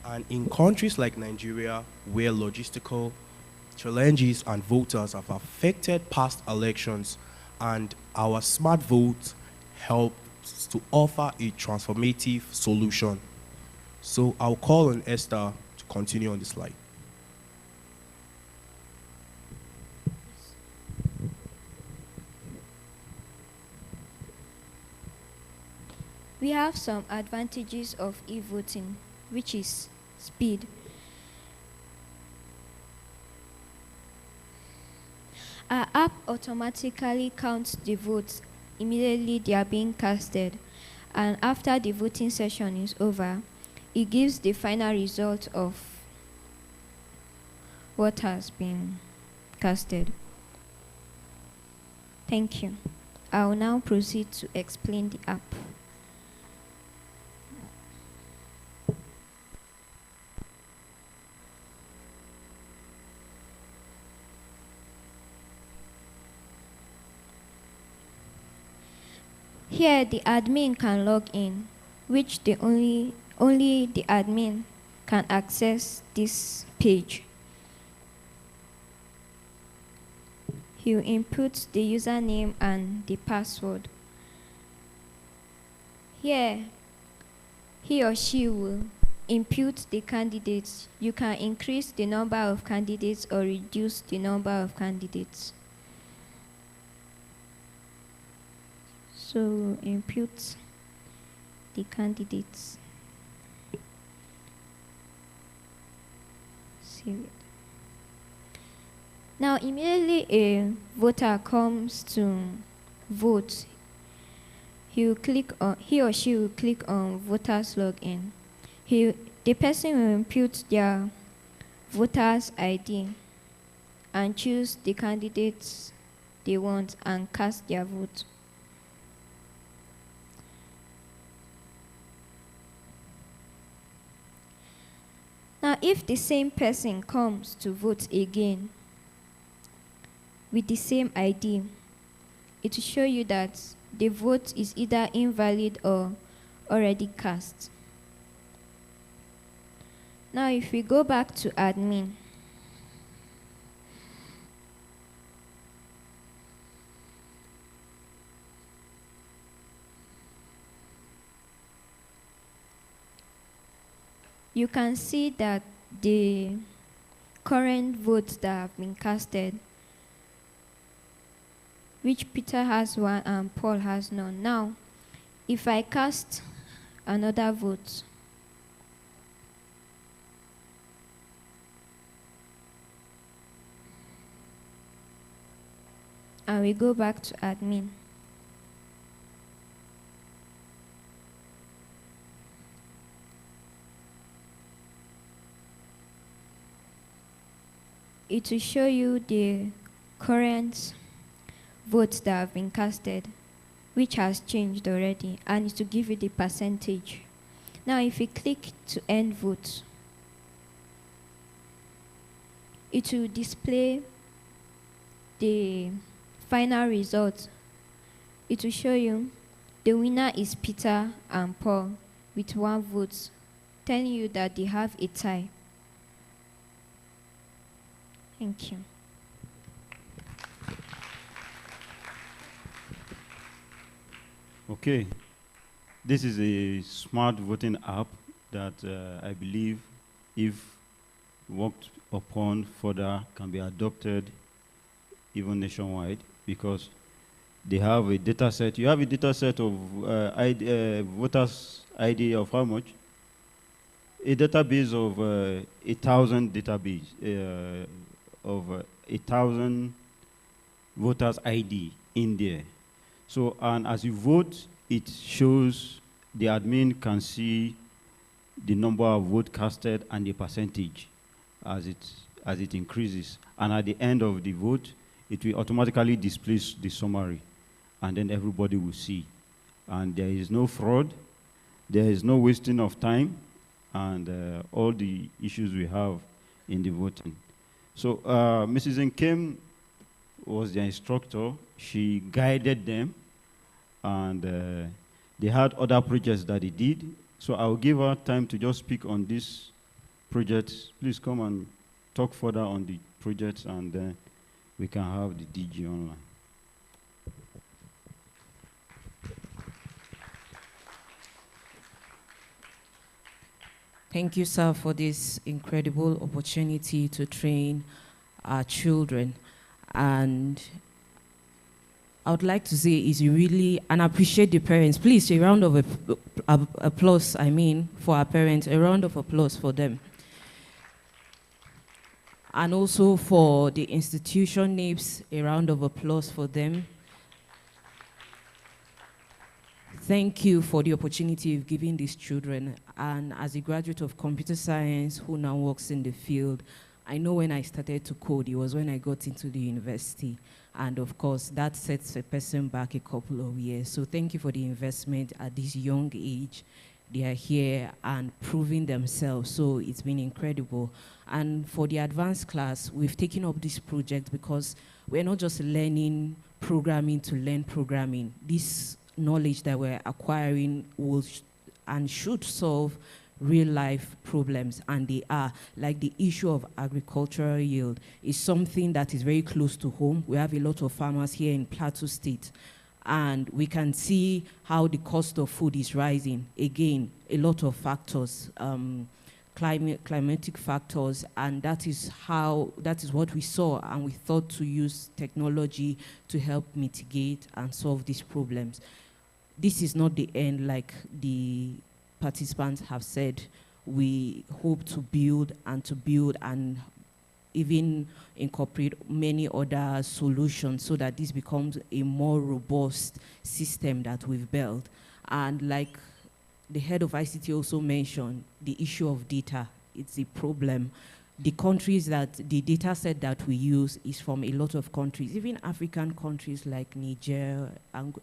Speaker 16: And in countries like Nigeria, where logistical challenges and voters have affected past elections, and our smart vote helps to offer a transformative solution. So I'll call on Esther to continue on the slide.
Speaker 13: We have some advantages of e-voting, which is speed. Our app automatically counts the votes immediately they are being casted, and after the voting session is over, it gives the final result of what has been casted. Thank you. I will now proceed to explain the app. Here, the admin can log in, which only the admin can access this page. He will input the username and the password. Here, he or she will input the candidates. You can increase the number of candidates or reduce the number of candidates. So input the candidates. Save it. Now immediately a voter comes to vote, he or she will click on voters login. The person will input their voter's ID and choose the candidates they want and cast their vote. Now, if the same person comes to vote again with the same ID, it will show you that the vote is either invalid or already cast. Now, if we go back to admin, you can see that the current votes that have been casted, which Peter has one and Paul has none. Now, if I cast another vote, and we go back to admin, it will show you the current votes that have been casted, which has changed already, and it will give you the percentage. Now, if you click to end vote, it will display the final result. It will show you the winner is Peter and Paul with 1 vote, telling you that they have a tie. Thank you.
Speaker 1: Okay. This is a smart voting app that I believe if worked upon further, can be adopted even nationwide, because they have a data set. You have a data set of voters' ID of how much? A database of 1,000 database of 1,000 voters' ID in there. So, and as you vote, it shows the admin can see the number of votes casted and the percentage as it increases. And at the end of the vote, it will automatically display the summary, and then everybody will see. And there is no fraud, there is no wasting of time, and all the issues we have in the voting. So Mrs. Nkem was the instructor. She guided them, and they had other projects that they did. So I'll give her time to just speak on this project. Please come and talk further on the projects, and then we can have the DG online.
Speaker 6: Thank you, sir, for this incredible opportunity to train our children. And I would like to say is really, and appreciate the parents. Please, a round of applause, for our parents, a round of applause for them. And also for the institution Nipss, a round of applause for them. Thank you for the opportunity you've given these children. And as a graduate of computer science who now works in the field, I know when I started to code, it was when I got into the university. And of course, that sets a person back a couple of years. So thank you for the investment at this young age. They are here and proving themselves, so it's been incredible. And for the advanced class, we've taken up this project because we're not just learning programming to learn programming. This knowledge that we're acquiring will and should solve real-life problems, and they are. Like the issue of agricultural yield is something that is very close to home. We have a lot of farmers here in Plateau State, and we can see how the cost of food is rising. Again, a lot of factors, climatic factors, and that is what we saw, and we thought to use technology to help mitigate and solve these problems. This is not the end, like the participants have said. We hope to build and even incorporate many other solutions so that this becomes a more robust system that we've built. And like the head of ICT also mentioned, the issue of data, it's a problem. The countries that, the data set that we use is from a lot of countries, even African countries like Niger, and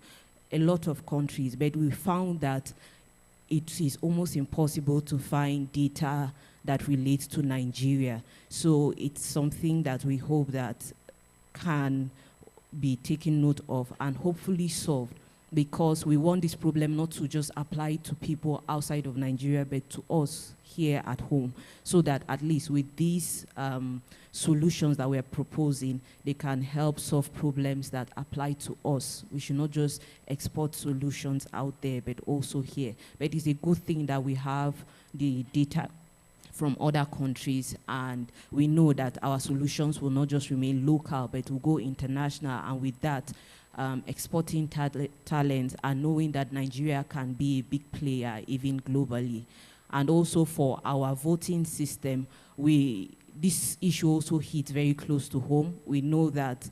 Speaker 6: a lot of countries, but we found that it is almost impossible to find data that relates to Nigeria. So it's something that we hope that can be taken note of and hopefully solved, because we want this problem not to just apply to people outside of Nigeria, but to us here at home, so that at least with these solutions that we're proposing, they can help solve problems that apply to us. We should not just export solutions out there, but also here. But it's a good thing that we have the data from other countries, and we know that our solutions will not just remain local, but will go international, and with that, exporting talent and knowing that Nigeria can be a big player even globally. And also for our voting system, this issue also hits very close to home. We know that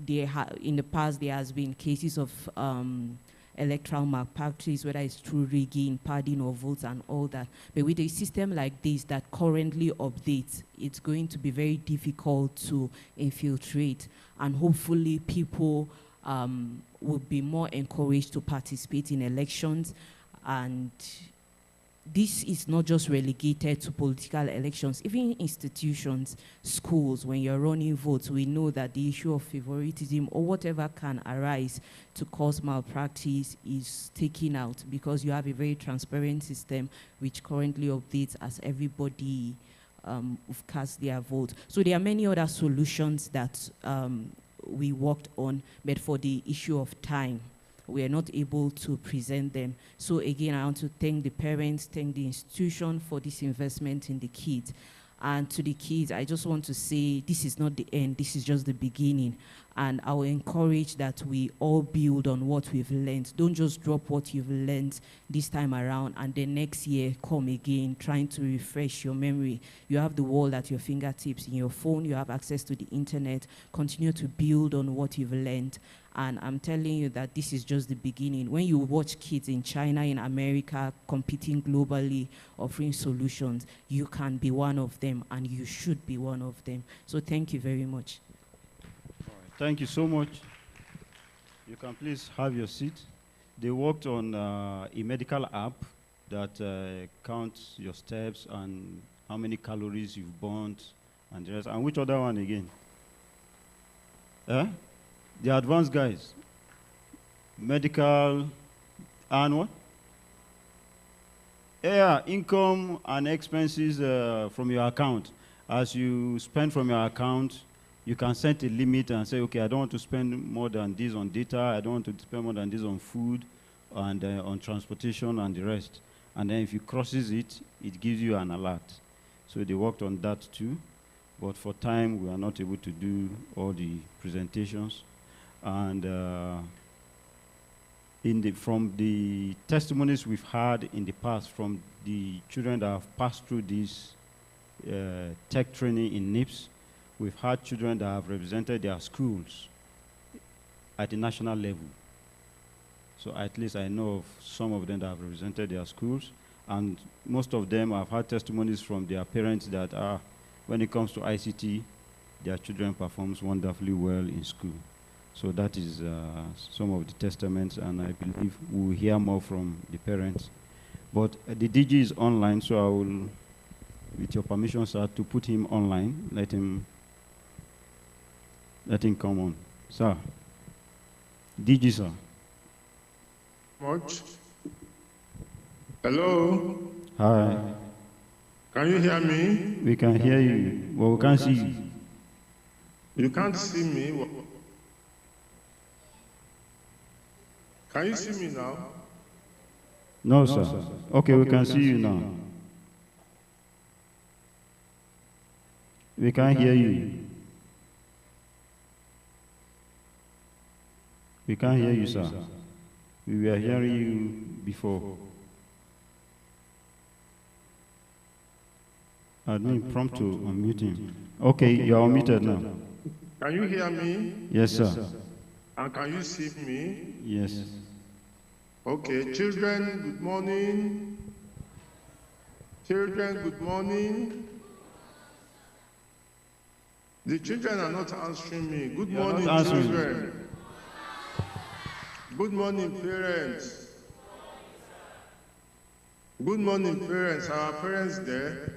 Speaker 6: in the past there has been cases of electoral malpractice, whether it's through rigging, padding of votes and all that. But with a system like this that currently updates, it's going to be very difficult to infiltrate, and hopefully people will be more encouraged to participate in elections. And this is not just relegated to political elections, even institutions, schools, when you're running votes, we know that the issue of favoritism or whatever can arise to cause malpractice is taken out, because you have a very transparent system which currently updates as everybody cast their vote. So there are many other solutions that we worked on, but for the issue of time, we are not able to present them. So again, I want to thank the parents, thank the institution for this investment in the kids. And to the kids, I just want to say this is not the end, this is just the beginning. And I will encourage that we all build on what we've learned. Don't just drop what you've learned this time around and then next year come again trying to refresh your memory. You have the world at your fingertips in your phone, you have access to the internet. Continue to build on what you've learned. And I'm telling you that this is just the beginning. When you watch kids in China, in America, competing globally, offering solutions, you can be one of them, and you should be one of them. So thank you very much.
Speaker 1: All right. Thank you so much. You can please have your seat. They worked on a medical app that counts your steps and how many calories you've burnt, and the rest. And which other one again? The advanced guys. Medical and what? Yeah, income and expenses from your account. As you spend from your account, you can set a limit and say, okay, I don't want to spend more than this on data, I don't want to spend more than this on food, and on transportation and the rest. And then if you crosses it, it gives you an alert. So they worked on that too. But for time, we are not able to do all the presentations. And from the testimonies we've had in the past from the children that have passed through this tech training in Nipss, we've had children that have represented their schools at the national level. So at least I know of some of them that have represented their schools. And most of them have had testimonies from their parents that when it comes to ICT, their children performs wonderfully well in school. So that is some of the testaments, and I believe we'll hear more from the parents. But the DG is online, so I will, with your permission, sir, to put him online. Let him come on. Sir. DG, sir.
Speaker 17: Much. Hello.
Speaker 1: Hi.
Speaker 17: Can you hear me?
Speaker 1: We can hear you, but we can't see you.
Speaker 17: You can't see me? Can you see me now?
Speaker 1: No, sir. Okay, we can see you now. We can't hear you. We can't hear you, sir. We were hearing you before. Admin, prompt to unmute him. Okay, you are unmuted now.
Speaker 17: Can you hear me?
Speaker 1: Yes, sir.
Speaker 17: And can you see me?
Speaker 1: Yes.
Speaker 17: Okay, children, good morning. Children, good morning. The children are not answering me. Good morning, children. Good morning, parents. Good morning, parents. Are our parents there?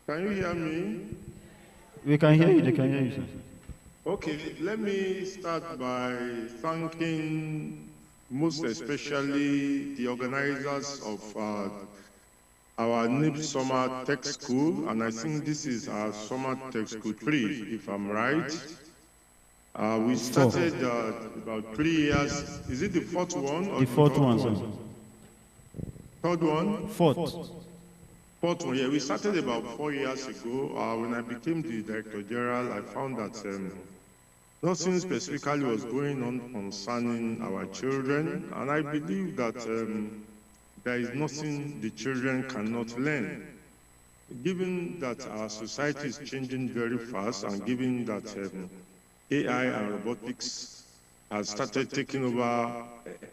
Speaker 17: Can you hear me?
Speaker 1: We can hear you. They can hear you, sir.
Speaker 17: Okay, let me start by thanking most especially the organizers of our Nipps Summer Tech School, and I think this is our Summer Tech School 3, if I'm right. We started about 3 years. Is it the fourth one? Or
Speaker 1: the fourth one, sir.
Speaker 17: Third one?
Speaker 1: Fourth.
Speaker 17: Fourth one, yeah. We started about 4 years ago. When I became the Director General, I found that nothing specifically was going on concerning our children, and I believe that there is nothing the children cannot learn. Given that our society is changing very fast, and given that AI and robotics has started taking over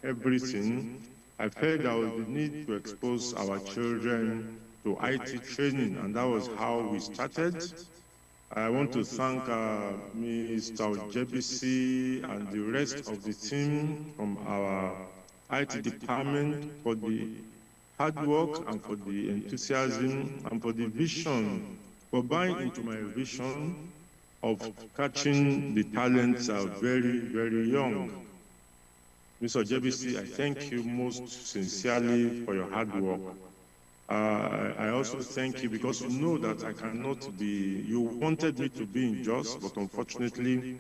Speaker 17: everything, I felt there was the need to expose our children to IT training, and that was how we started. I want to thank Mr. JBC and the rest of the team from our IT department for the hard work and for the enthusiasm and for the vision, for buying into my vision of catching the talents very, very young. Mr. JBC, I thank you most sincerely for your hard work. I also thank you because you know that I cannot be, you wanted me to be in Jos, but unfortunately,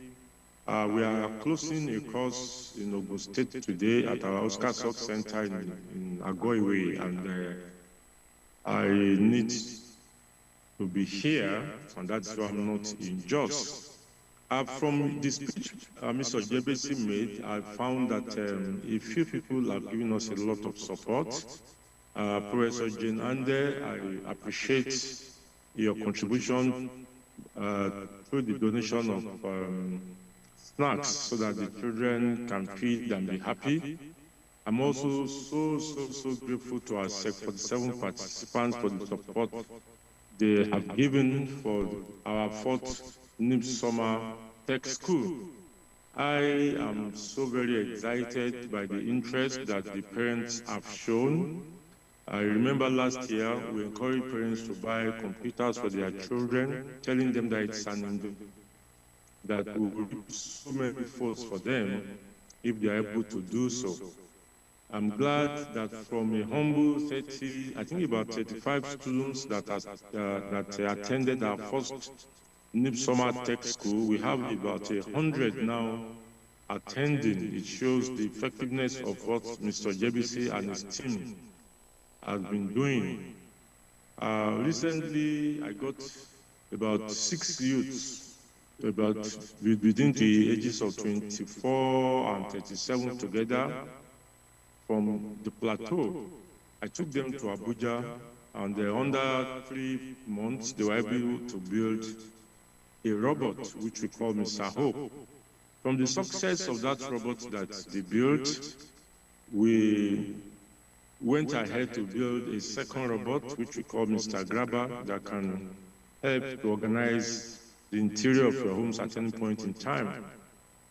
Speaker 17: we are closing a course in Ogun State today at our Oscar Sock Center in Agoiwe, and I need to be here, and that's why I'm not in Jos. From the speech Mr. Jebesi made, I found that a few people have given us a lot of support. Professor Jane Ande, I appreciate your contribution through the donation of snacks so that the children can feed and be happy. I'm also so grateful to our 47 participants for the support they have given for our fourth Nipss Summer Tech School. I am so very excited by the interest that the parents have shown. I remember last year, we encouraged parents to buy computers for their children, telling them that it's that we will reap so many fruits for them if they are able to do so. I'm glad that from a humble 30, I think about 35 students that attended our first Nipps Summer Tech School, we have about 100 now attending. It shows the effectiveness of what Mr. Jebisi and his team has been doing. Recently, I got about 6 youths, about within the ages of 24 and 37 together from the plateau. I took them to Abuja, and under 3 months, they were able to build a robot, which we call Mr. Hope. From the success of that robot that they built, we went ahead to build a second robot, which we call Mr. Grabber, that can help to organize the interior of your homes at any point in time.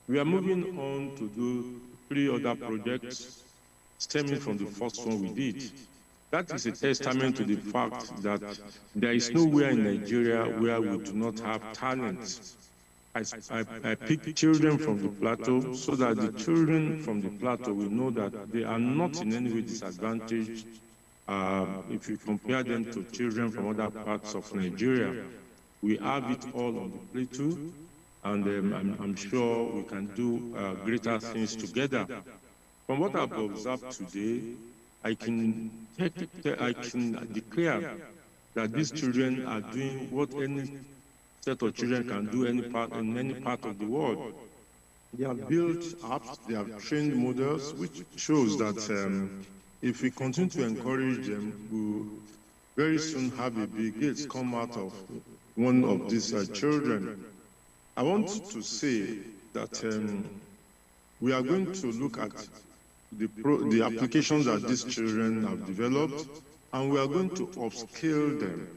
Speaker 17: We are moving on to do 3 other projects stemming from the first one we did. That is a testament to the fact that there is nowhere in Nigeria where we do not have talent. I pick children from the plateau so that the children from the plateau will know that they are not in any way disadvantaged if you compare them to children from other parts of Nigeria. We have it all on the plateau, and I'm sure we can do greater things together. From what I've observed today, I can declare that these children are doing what any set of children can do in any part of the world. They have built apps, they have trained models, which shows that if we continue to encourage them, we'll very soon have a Bill Gates come out of one of these children. I want to say that we are going to look at the applications that these children have developed, and we are going to upscale them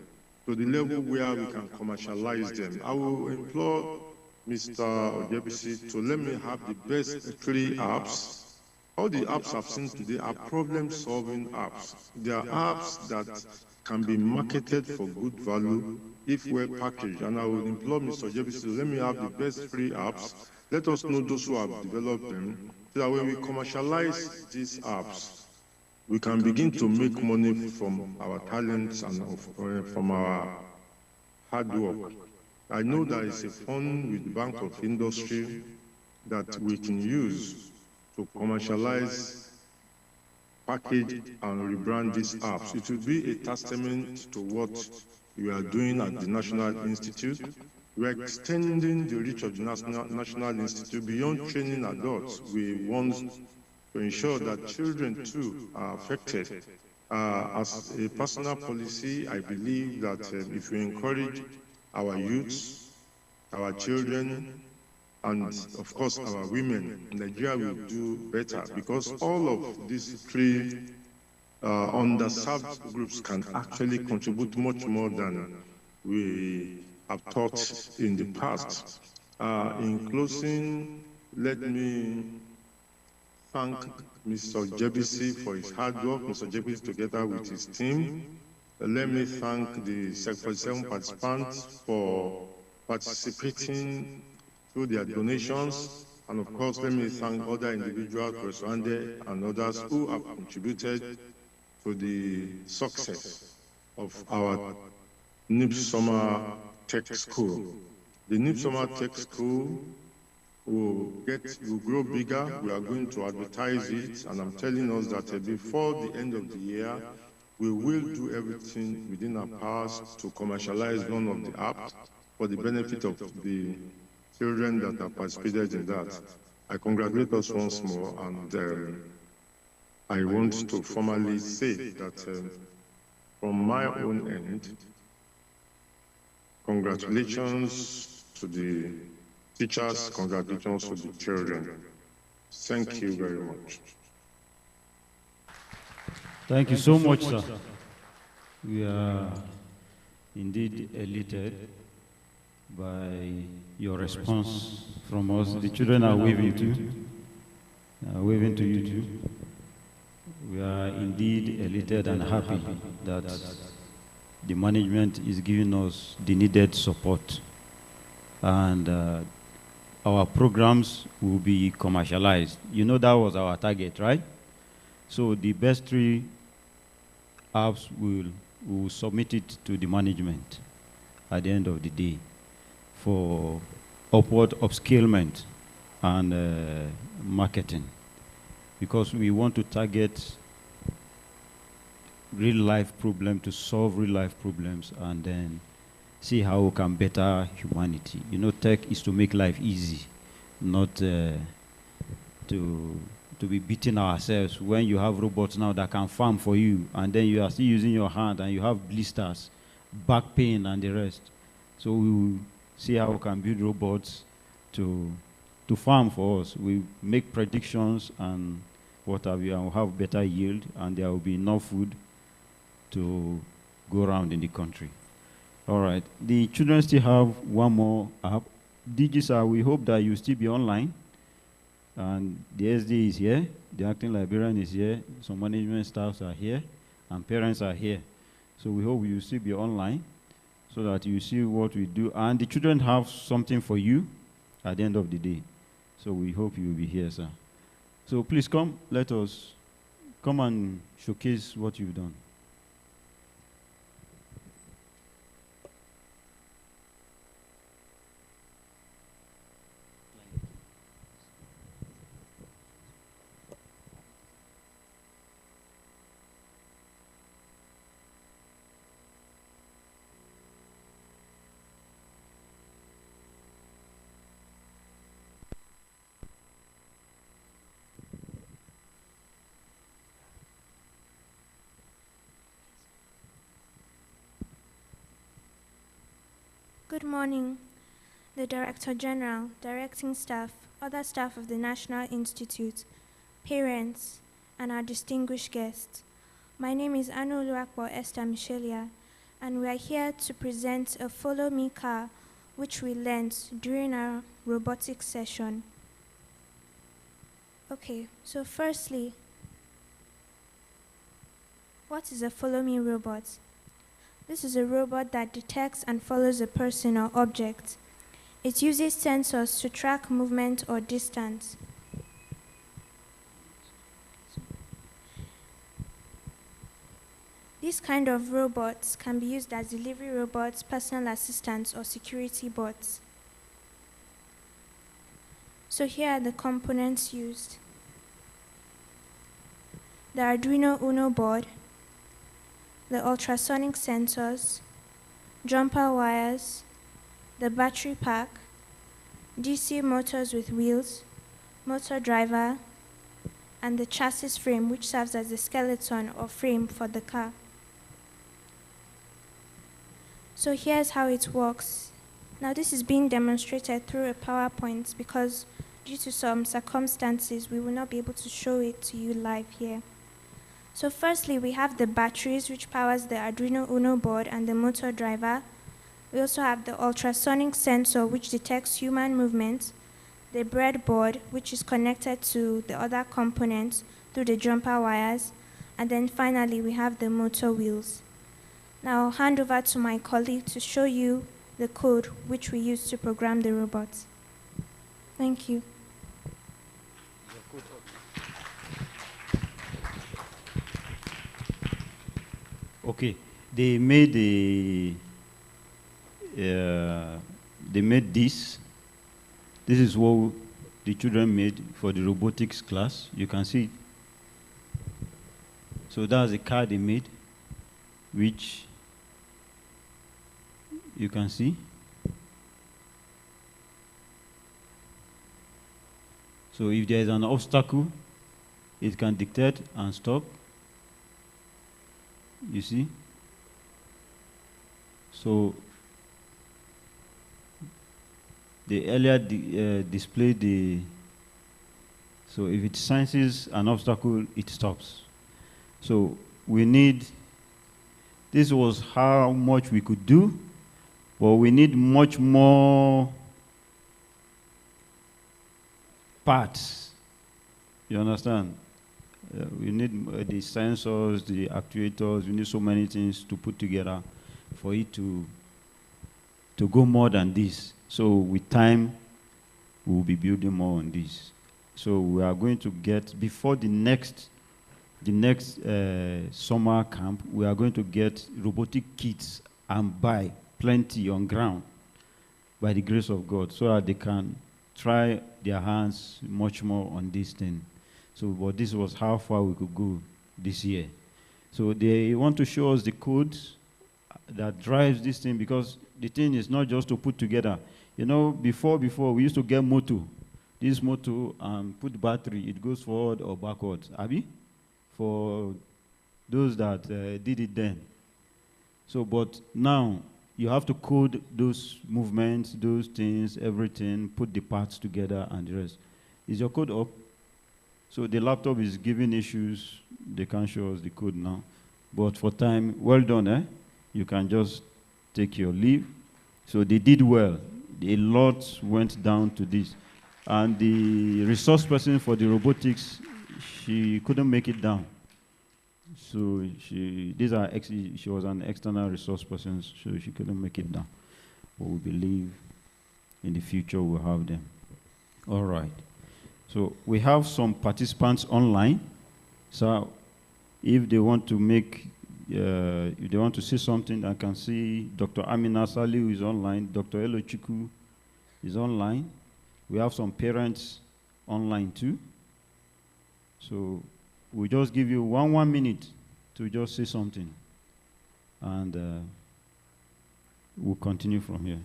Speaker 17: to the level where we can commercialize them. I will implore Mr. Ojebisi to let me have the best 3 apps. All the apps I've seen today are problem-solving apps. They are apps that can be marketed for good value if we're packaged. And I will implore Mr. Ojebisi to let me have the best 3 apps. Let us know those who have developed them, so that when we commercialize these apps, we can begin to make money from our talents and from our hard work. I know there is a fund with the Bank of Industry that we can use to commercialize, package, and rebrand these apps. It will be a testament to what we are doing at the National Institute. We are extending the reach of the National Institute beyond training adults. We want to ensure that children too are affected. As a personal policy, I believe that if we encourage our youths, our children, and of course our women, Nigeria will do better, because all of these 3 underserved groups can actually contribute much more than we have taught in the past. In closing, let me thank Mr. Jebisi for his hard work, Mr. Jebisi together with his team. Let me thank the 47 participants for participating through their donations. And of course, let me thank other individuals, Professor Ande and others who have contributed to the success of our Nipps Summer Tech School. The Nipps Summer Tech School will grow bigger. We are going to advertise it, and I'm telling us that before the end of the year, we will do everything within our powers to commercialize one of the apps for the benefit of the children that have participated in that. I congratulate us once more, and I want to formally say that from my own end, congratulations to the teachers, congratulations to the children. Thank you very much.
Speaker 1: Thank you so much, sir. We are indeed elated by your response from us. The children are waving too. Waving to you too. We are indeed elated and happy that the management is giving us the needed support. And our programs will be commercialized. You know that was our target, right? So the best 3 apps will submit it to the management at the end of the day for upward upscalement and marketing, because we want to target real-life problems, to solve real-life problems, and then see how we can better humanity. You know, tech is to make life easy, not to be beating ourselves. When you have robots now that can farm for you, and then you are still using your hand, and you have blisters, back pain, and the rest. So we will see how we can build robots to farm for us. We make predictions and what have you, and we'll have better yield, and there will be enough food to go around in the country. All right. The children still have one more app. DG, we hope that you still be online. And the SD is here. The acting librarian is here. Some management staffs are here. And parents are here. So we hope you still be online so that you see what we do. And the children have something for you at the end of the day. So we hope you will be here, sir. So please come. Let us come and showcase what you've done.
Speaker 11: Good morning, the Director General, directing staff, other staff of the National Institute, parents, and our distinguished guests. My name is Anu Oluwapo Esther Michelia, and we are here to present a Follow Me car which we learned during our robotics session. Okay, so firstly, what is a Follow Me robot? This is a robot that detects and follows a person or object. It uses sensors to track movement or distance. These kind of robots can be used as delivery robots, personal assistants, or security bots. So here are the components used. The Arduino Uno board, the ultrasonic sensors, jumper wires, the battery pack, DC motors with wheels, motor driver, and the chassis frame, which serves as the skeleton or frame for the car. So here's how it works. Now this is being demonstrated through a PowerPoint because due to some circumstances, we will not be able to show it to you live here. So firstly, we have the batteries, which powers the Arduino Uno board and the motor driver. We also have the ultrasonic sensor, which detects human movement, the breadboard, which is connected to the other components through the jumper wires, and then finally, we have the motor wheels. Now I'll hand over to my colleague to show you the code which we use to program the robots. Thank you.
Speaker 1: Okay, they made they made this. This is what the children made for the robotics class. You can see it. So that's the car they made, which you can see. So if there is an obstacle, it can detect and stop. You see? So the earlier displayed the, so if it senses an obstacle, it stops. So we need, this was how much we could do, but we need much more parts. You understand? We need the sensors, the actuators, we need so many things to put together for it to go more than this. So with time, we'll be building more on this. So we are going to get, before the next summer camp, we are going to get robotic kits and buy plenty on ground by the grace of God, so that they can try their hands much more on this thing. So, but this was how far we could go this year. So they want to show us the code that drives this thing, because the thing is not just to put together. You know, before we used to get motor, this motor, and put battery, it goes forward or backwards. Abi? For those that did it then. So, but now you have to code those movements, those things, everything, put the parts together and the rest. Is your code up? So the laptop is giving issues. They can't show us the code now. But for time, well done, eh? You can just take your leave. So they did well. A lot went down to this. And the resource person for the robotics, she couldn't make it down. So she was an external resource person, so she couldn't make it down. But we believe in the future we'll have them. All right. So we have some participants online. So if they want to make, if they want to say something, I can see Dr. Amina Saliu is online, Dr. Elo Chiku is online. We have some parents online too. So we'll just give you one minute to just say something. And we'll continue from here.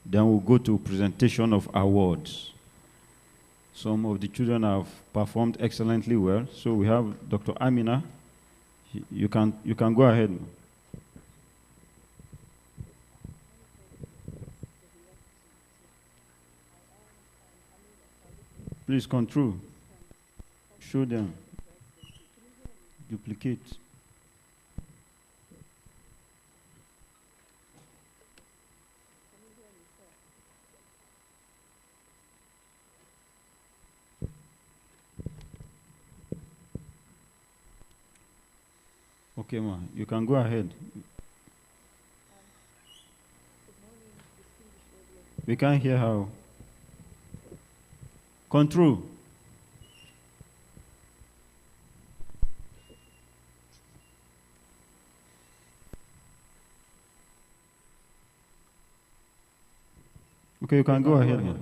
Speaker 1: Then we'll go to presentation of awards. Some of the children have performed excellently well. So we have Dr. Amina. You can go ahead. Please control. Show them. Duplicate. Okay, ma, you can go ahead. We can't hear how. Control. Okay, you can go ahead.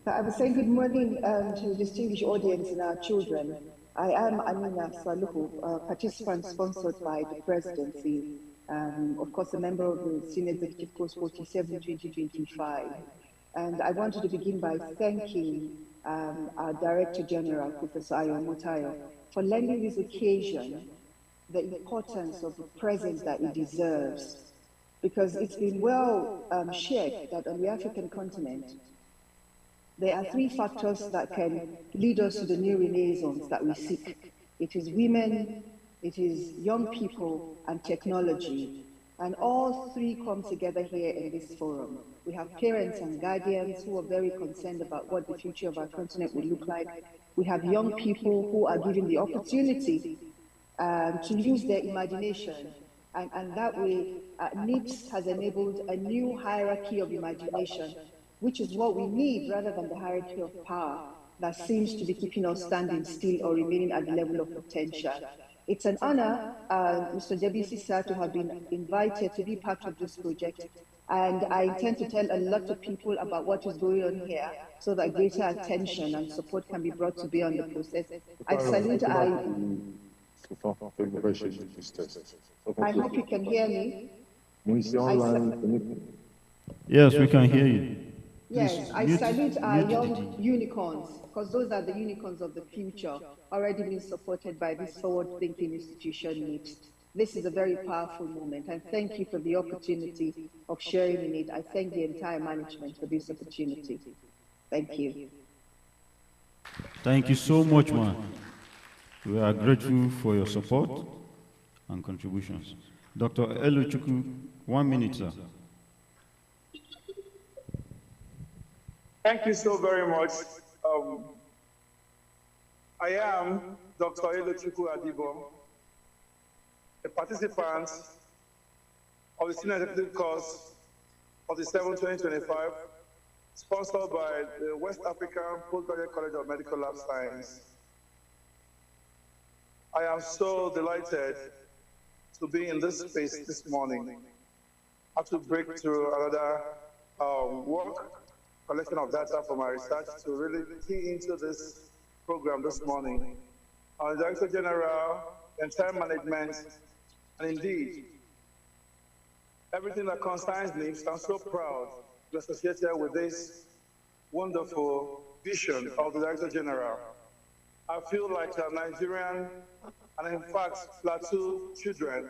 Speaker 18: I was saying good morning to the distinguished audience and our children. I am Amina Saluhu, participant sponsored by the presidency, of course, a member of the Senior Executive Course 47 2025. And I wanted to begin by thanking our Director General, Professor Ayo Mutayo, for lending this occasion the importance of the presence that it deserves. Because it's been well shared that on the African continent, there are three factors that can lead us to the new renaissance that we seek. It is women, it is young people, and technology. And all three come together here in this forum. We have parents and guardians who are very concerned about what the future of our continent will look like. We have young people who are given the opportunity to use their imagination. And that way, Nipss has enabled a new hierarchy of imagination, which is what we need rather than the hierarchy of power that seems to be keeping us standing still or remaining at the level of potential. It's an honor, Mr. Jebisi sir, to have been invited to be part of this project. And I intend to tell a lot of people about what is going on here so that greater attention and support can be brought to bear on the process. I salute, I hope you can hear me.
Speaker 1: Yes, we can hear you.
Speaker 18: Yes, I salute our young unicorns, because those are the unicorns of the future, already being supported by this forward-thinking institution, Nipss. This is a very powerful moment, and thank you for the opportunity of sharing in it. I thank the entire management for this opportunity. Thank you.
Speaker 1: Thank you so much, man. We are grateful for your support and contributions. Dr. Eluchukwu, 1 minute, sir.
Speaker 19: Thank you so very much. I am Dr. Eluchukwu Adibo, a participant of the Senior Executive Course of the 2025, sponsored by the West African Postgraduate College of Medical Lab Science. I am so delighted to be in this space this morning. I have to break through another collection of data for my research to really key into this program this morning. Our Director General, entire management, and indeed, everything that concerns Nipss, I'm so proud to be associated with this wonderful vision of the Director General. I feel like a Nigerian, and in fact, Plateau children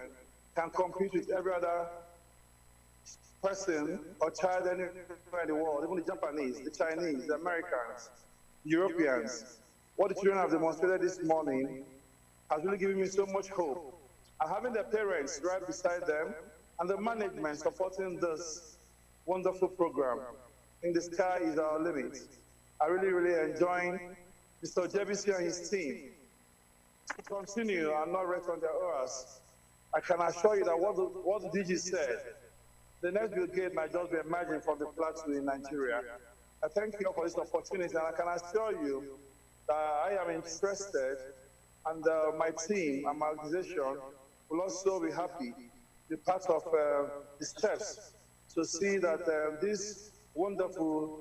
Speaker 19: can compete with every other person or child anywhere in the world, even the Japanese, the Chinese, the Americans, Europeans. What the children have demonstrated this morning has really given me so much hope. And having their parents right beside them and the management supporting this wonderful program, in the sky is our limit. I really, really enjoy Mr. Jebisi and his team to continue and not rest on their oars. I can assure you that what the DG said, the next brigade might just be emerging from the plateau in Nigeria. I thank you for this opportunity, and I can assure you that I am interested, and my team and my organization will also be happy to be part of the steps to see that these wonderful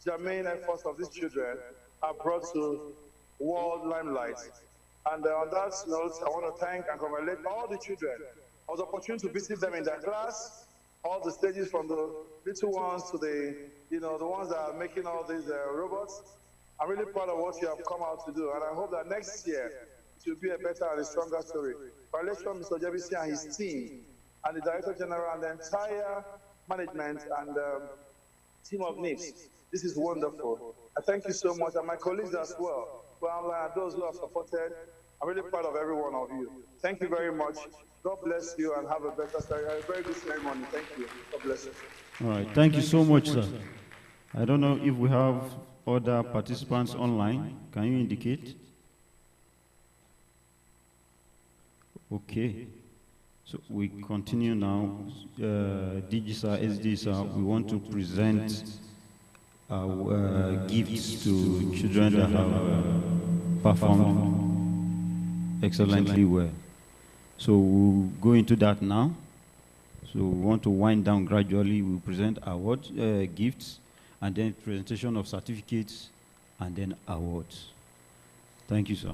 Speaker 19: germane efforts of these children are brought to world limelight. And on that note, I want to thank and congratulate all the children. I was opportunity to visit them in their class, all the stages from the little ones to the, the ones that are making all these robots. I'm really proud of what you have come out to do, and I hope that next year it will be a better and a stronger story. Congratulations, Mr. Jebisi and his team, and the Director General and the entire management and team of Nipss. This is wonderful. I thank you so much, and my colleagues as well, and those who have supported. I'm really proud of every one of you. Thank you very much. God bless you, and have a very good ceremony. Thank you. God bless you.
Speaker 1: All right. Thank you so much, sir. I don't know if we have other participants online. Can you indicate? Okay. So we continue now. DG sir, SD sir, we want to present our gifts to children that have performed excellently well. So we'll go into that now. So we want to wind down gradually. We'll present awards, gifts, and then presentation of certificates, and then awards. Thank you, sir.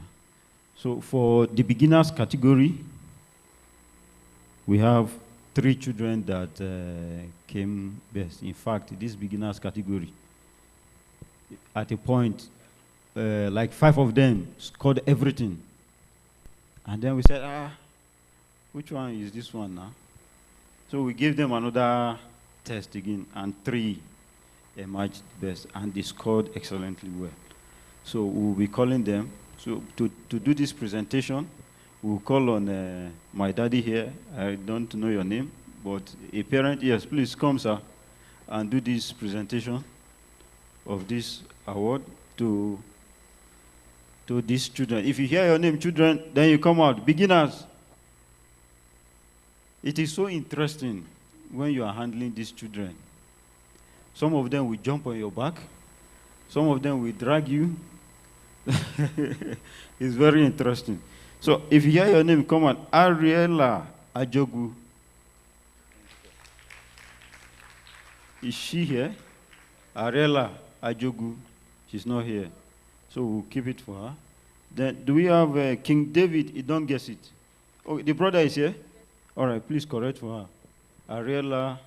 Speaker 1: So for the beginners category, we have 3 children that came best. In fact, this beginners category, at a point, like 5 of them scored everything. And then we said, which one is this one now? So we gave them another test again, and 3 emerged best, and they scored excellently well. So we'll be calling them. So to do this presentation, we'll call on my daddy here. I don't know your name, but a parent, yes, please come, sir, and do this presentation of this award to these children. If you hear your name, children, then you come out. Beginners. It is so interesting when you are handling these children. Some of them will jump on your back. Some of them will drag you. It's very interesting. So if you hear your name, come on. Ariella Ajogu. Is she here? Ariella Ajogu. She's not here. So we'll keep it for her. Then do we have King David? He don't guess it. Oh, the brother is here? All right, please correct for her. Ariella.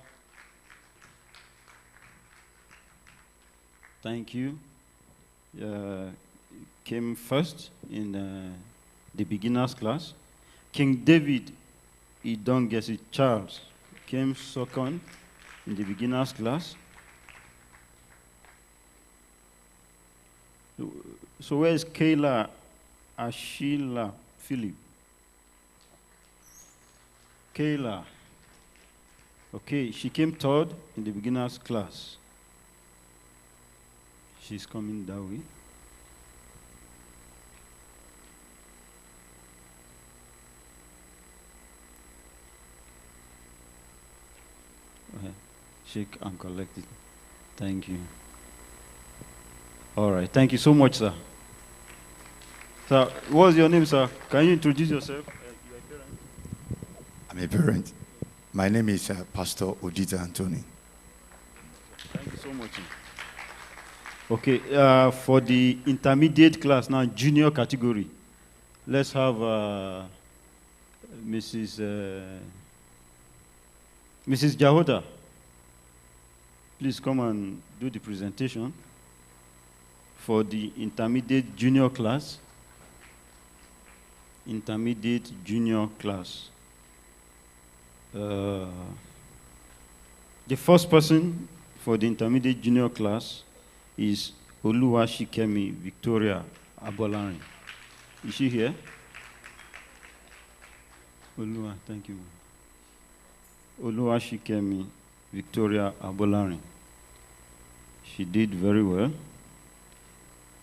Speaker 1: Thank you. Came first in the beginner's class. King David, he don't guess it. Charles came second in the beginner's class. So where is Kayla Ashila Philip? Kayla. Okay, she came third in the beginner's class. She's coming that way. Shake and collect it. Thank you. All right. Thank you so much, sir. Sir, what's your name, sir? Can you introduce yourself? You are a parent?
Speaker 20: I'm a parent. My name is Pastor Ojita Anthony.
Speaker 1: Thank you so much. Okay, for the intermediate class, now junior category, let's have Mrs. Jahota. Please come and do the presentation for the intermediate junior class. Intermediate junior class. The first person for the intermediate junior class is Oluwashikemi Victoria Abolari. Is she here? Oluwa, thank you. Oluwashikemi Victoria Abolari. She did very well.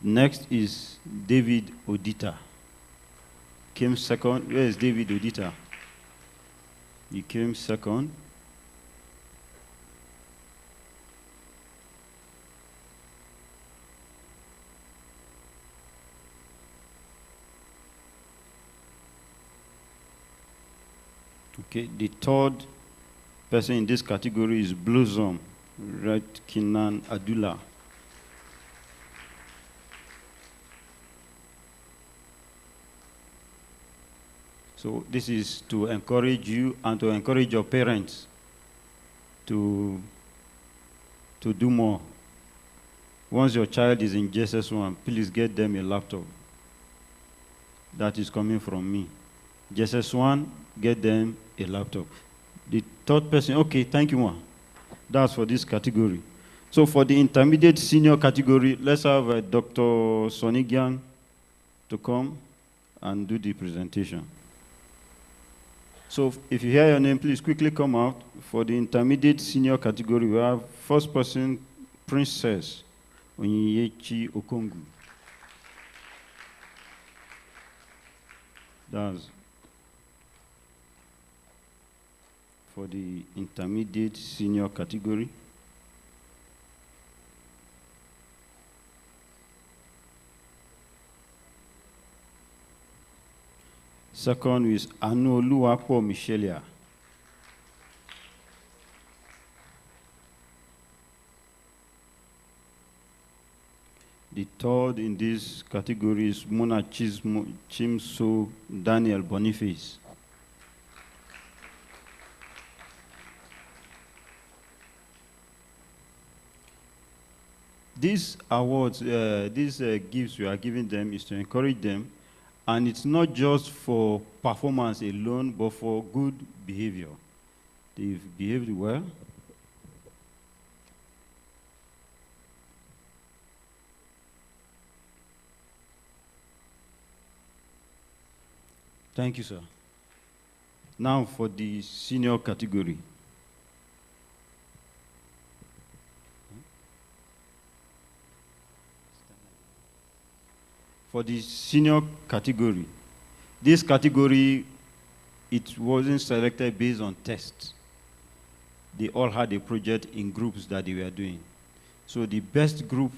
Speaker 1: Next is David Odita. Came second. Where is David Odita? He came second. Okay, the third person in this category is Blossom Redkinan Adula. So this is to encourage you and to encourage your parents to do more. Once your child is in JSS1, please get them a laptop. That is coming from me. JSS1, get them a laptop. The third person, okay, thank you, Ma. That's for this category. So for the intermediate senior category, let's have Dr. Sonigian to come and do the presentation. So if you hear your name, please quickly come out. For the intermediate senior category, we have first person, Princess Onyechi Okongu. That's for the intermediate senior category. Second is Anoluwapo Michelia. The third in this category is Mona Chimso Daniel Boniface. These awards, these gifts we are giving them is to encourage them, and it's not just for performance alone, but for good behavior. They've behaved well. Thank you, sir. Now for the senior category. For the senior category, this category, it wasn't selected based on tests. They all had a project in groups that they were doing. So the best group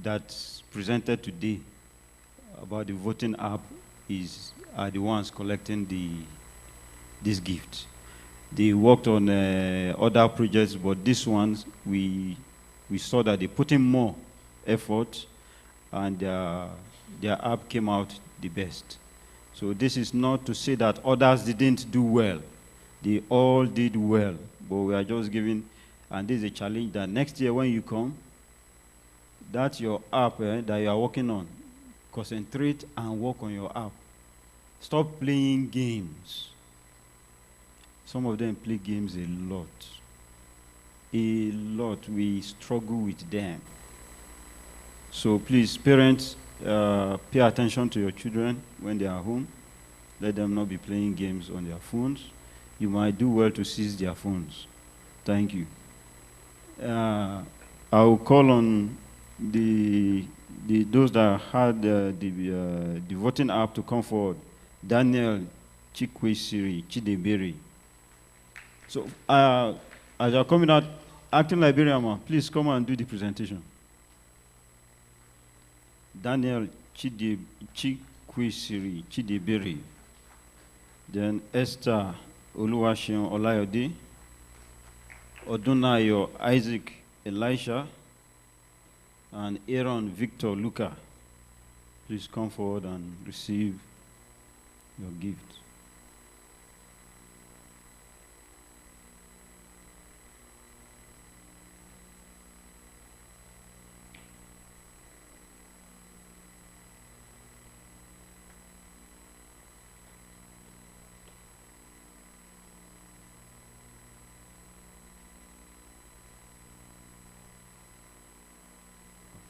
Speaker 1: that's presented today about the voting app is are the ones collecting this gift. They worked on other projects, but this ones, we saw that they put in more effort, and their app came out the best. So this is not to say that others didn't do well. They all did well, but we are just giving, and this is a challenge that next year when you come, that's your app that you are working on. Concentrate and work on your app. Stop playing games. Some of them play games a lot. A lot. We struggle with them. So please, parents, pay attention to your children when they are home. Let them not be playing games on their phones. You might do well to seize their phones. Thank you. I will call on those that had the voting app to come forward. Daniel Chikwesiri Chidebere. So as you're coming out, acting Liberian, please come and do the presentation. Daniel Chikwesiri Chidebere. Then Esther Oluwaseun Olayode. Odunayo Isaac Elisha. And Aaron Victor Luca. Please come forward and receive your gift.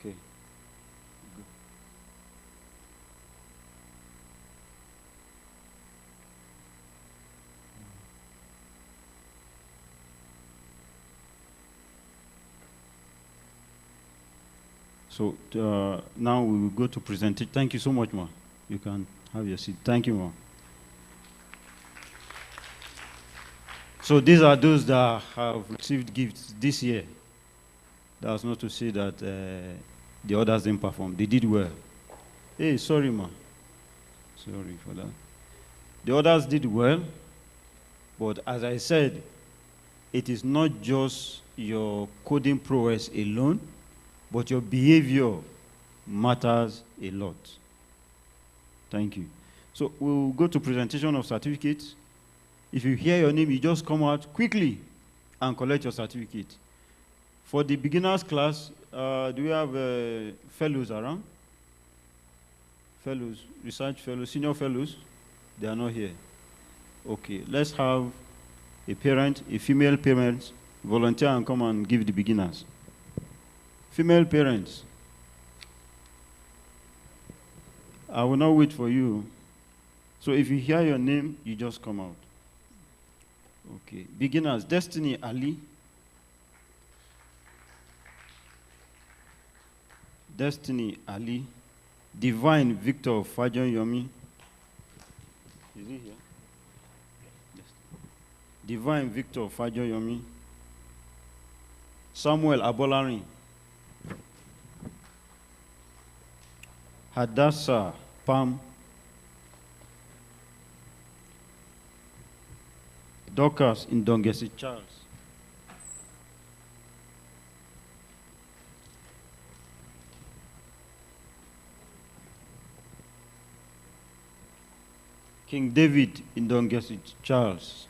Speaker 1: Okay. Good. So now we will go to present it. Thank you so much, Ma. You can have your seat. Thank you, Ma. So these are those that have received gifts this year. That's not to say that the others didn't perform. They did well. Hey, sorry, Ma. Sorry for that. The others did well, but as I said, it is not just your coding prowess alone, but your behavior matters a lot. Thank you. So we'll go to presentation of certificates. If you hear your name, you just come out quickly and collect your certificate. For the beginners class, do we have fellows around? Fellows, research fellows, senior fellows? They are not here. Okay, let's have a parent, a female parent, volunteer and come and give the beginners. Female parents, I will not wait for you. So if you hear your name, you just come out. Okay, beginners, Destiny Ali. Destiny Ali. Divine Victor Fajon Yomi. Is he here? Yes. Divine Victor Fajon Yomi. Samuel Abolari. Hadassah Pam. Dorcas Indongesi Charles. King David Indongesi Charles.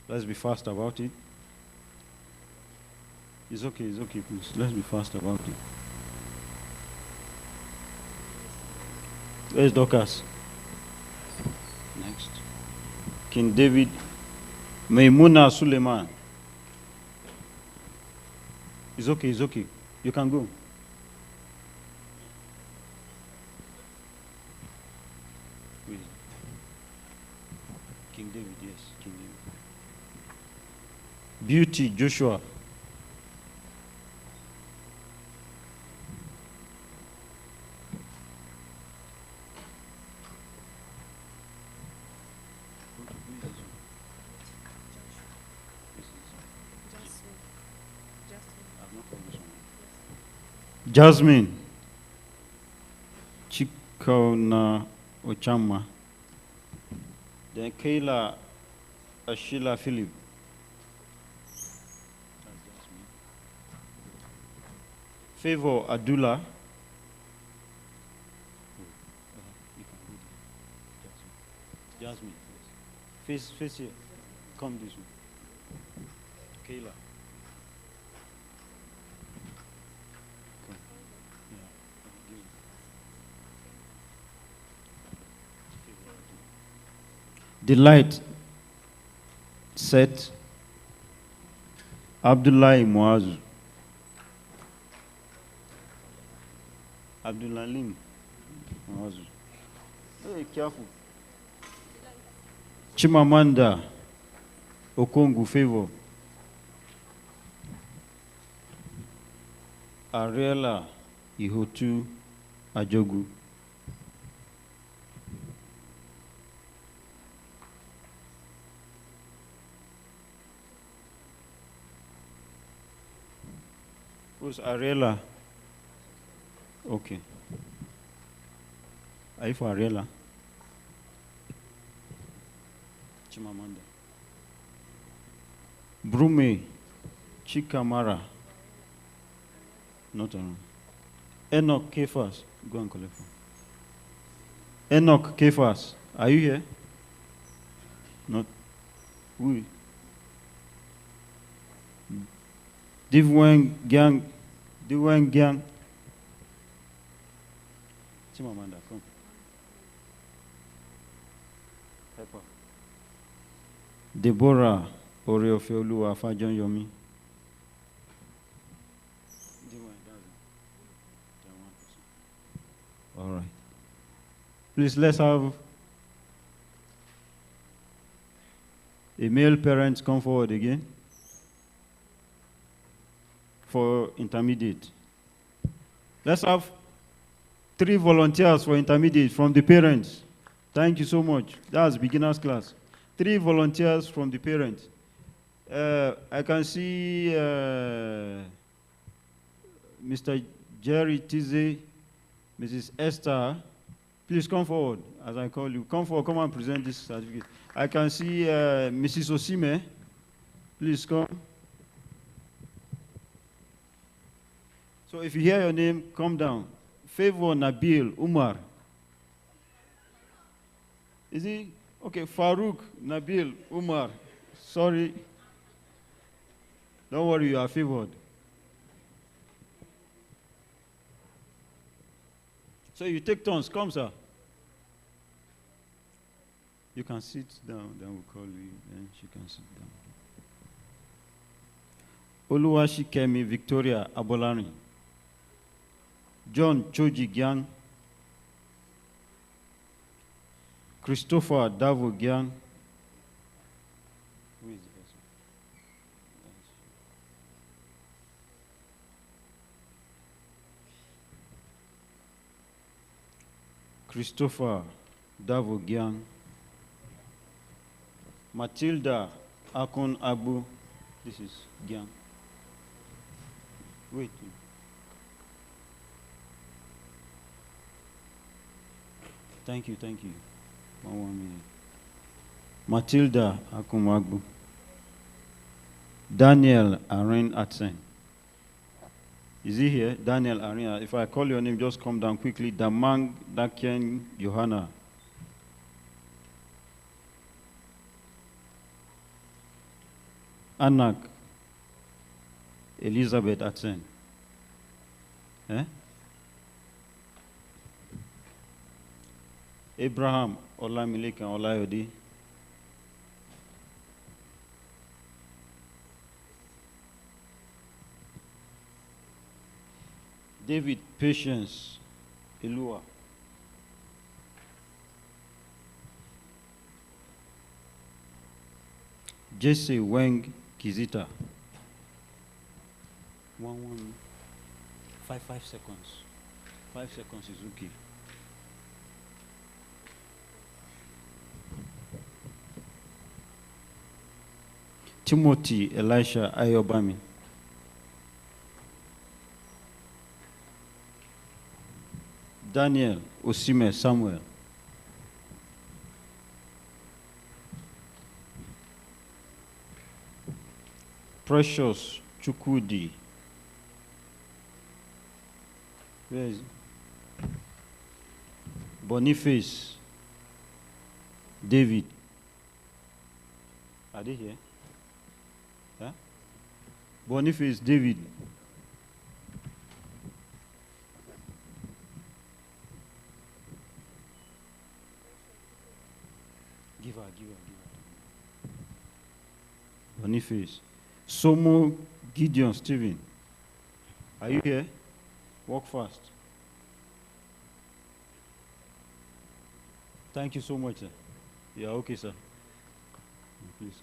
Speaker 1: Let's be fast about it. It's okay, please. Let's be fast about it. Where's Dorcas? Next. King David Maimuna Suleiman. It's okay. You can go. Wait. King David, yes, King David. Beauty Joshua. Jasmine Chikona Ochama. Then Kayla Ashila Philip. Favor Adula. Jasmine. Face here. Come this way. Kayla. Come. Yeah. Delight. Set. Abdullahi Muazu. Abdullalim Muazu. Hey, careful. Chimamanda Okongu Favor. Ariela Ihotu Ajogu. Who's Ariela? Okay. Are you for Ariela? Chimamanda. Brume Chikamara. Not around. Enoch Kefas. Go and collect phone. Enoch Kefas. Are you here? Not. Who? Divwen Gang. Divwen Gang. Chimamanda, come. Help her. Deborah Oreofeolu Afajon Yomi. All right. Please, let's have a male parent come forward again for intermediate. Let's have 3 volunteers for intermediate from the parents. Thank you so much. That's beginner's class. 3 volunteers from the parents. I can see Mr. Jerry Tize, Mrs. Esther. Please come forward as I call you. Come forward, come and present this certificate. I can see Mrs. Osime. Please come. So if you hear your name, come down. Favor Nabil Umar. Is he? Okay, Farouk Nabil Umar. Sorry. Don't worry, you are favored. So you take turns. Come, sir. You can sit down, then we'll call you, then she can sit down. Oluwashikemi Victoria Abolari. John Choji Gyang. Christopher Davo Gyang. Who is the person? Christopher Davo Gyang. Matilda Akon Abu. This is Gyang. Wait. Thank you. 1 minute. Matilda Akumagbu. Daniel Aren Atsen. Is he here? Daniel Aren. If I call your name, just come down quickly. Damang Daken Johanna. Anak Elizabeth Atsen. Abraham Olamilekan Olayode. David Patience Elua. Jesse Weng Kizita. 5 seconds. 5 seconds is okay. Timothy Elisha Ayobami. Daniel Osime Samuel. Precious Chukudi. Where is it? Boniface David. Are they here? Huh? Boniface David. Give her. Boniface. Somo Gideon Stephen. Are you here? Walk fast. Thank you so much, sir. Yeah, okay, sir. Please.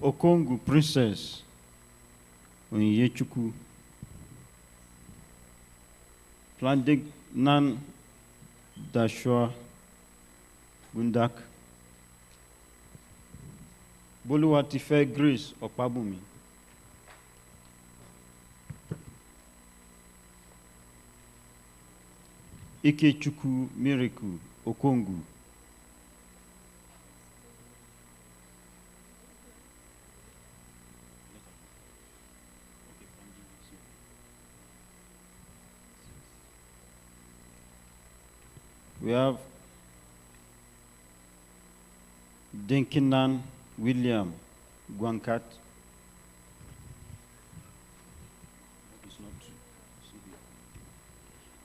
Speaker 1: Okongu Princess Onyechuku. Plandig Nan Dashwa Gundak. Boluwatife Grace Opabumi. Ikechukwu Miracle Okongu. We have Dinkinan William Gwankat.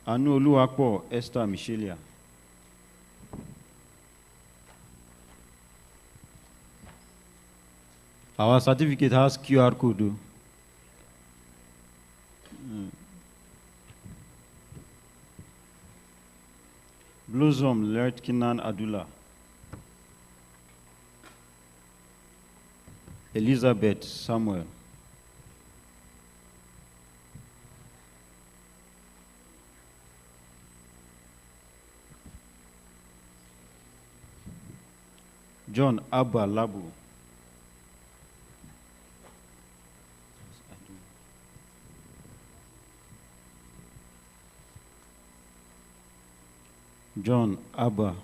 Speaker 1: Anu Oluwapo Esther Michelia. Our certificate has QR code. Blossom Lertkinan Adula. Elizabeth Samuel. John Abba Labu. John Abba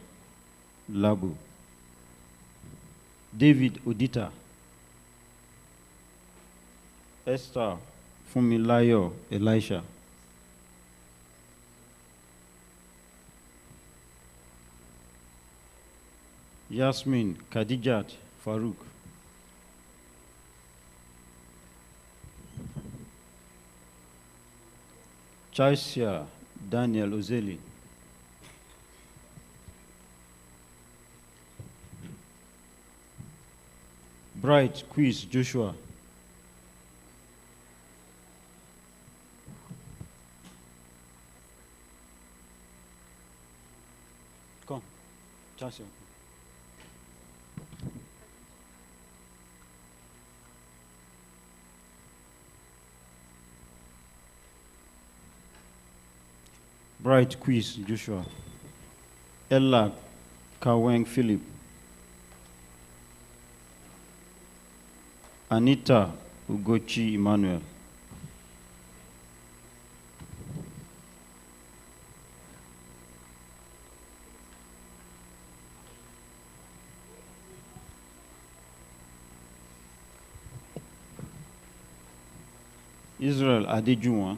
Speaker 1: Labu. David Odita. Esther Fumilayo Elisha. Yasmin Khadijat Farouk. Chaisia Daniel Ozeli. Bright Quiz Joshua. Come, Chaisia. Bright Quiz Joshua. Ella Kaweng Philip. Anita Ugochi Emmanuel. Israel Adejuwan.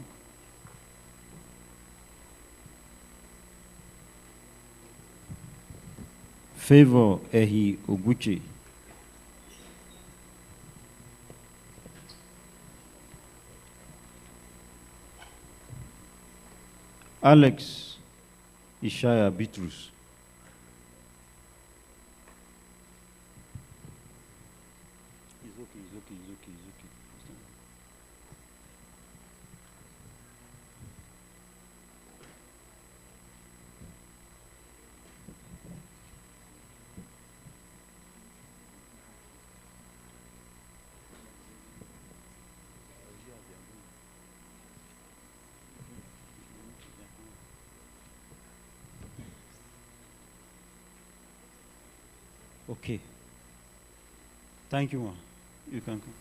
Speaker 1: Favor Ehi Oguchi. Alex Ishaya Bitrus. It's okay. Okay. Thank you, ma. You can come.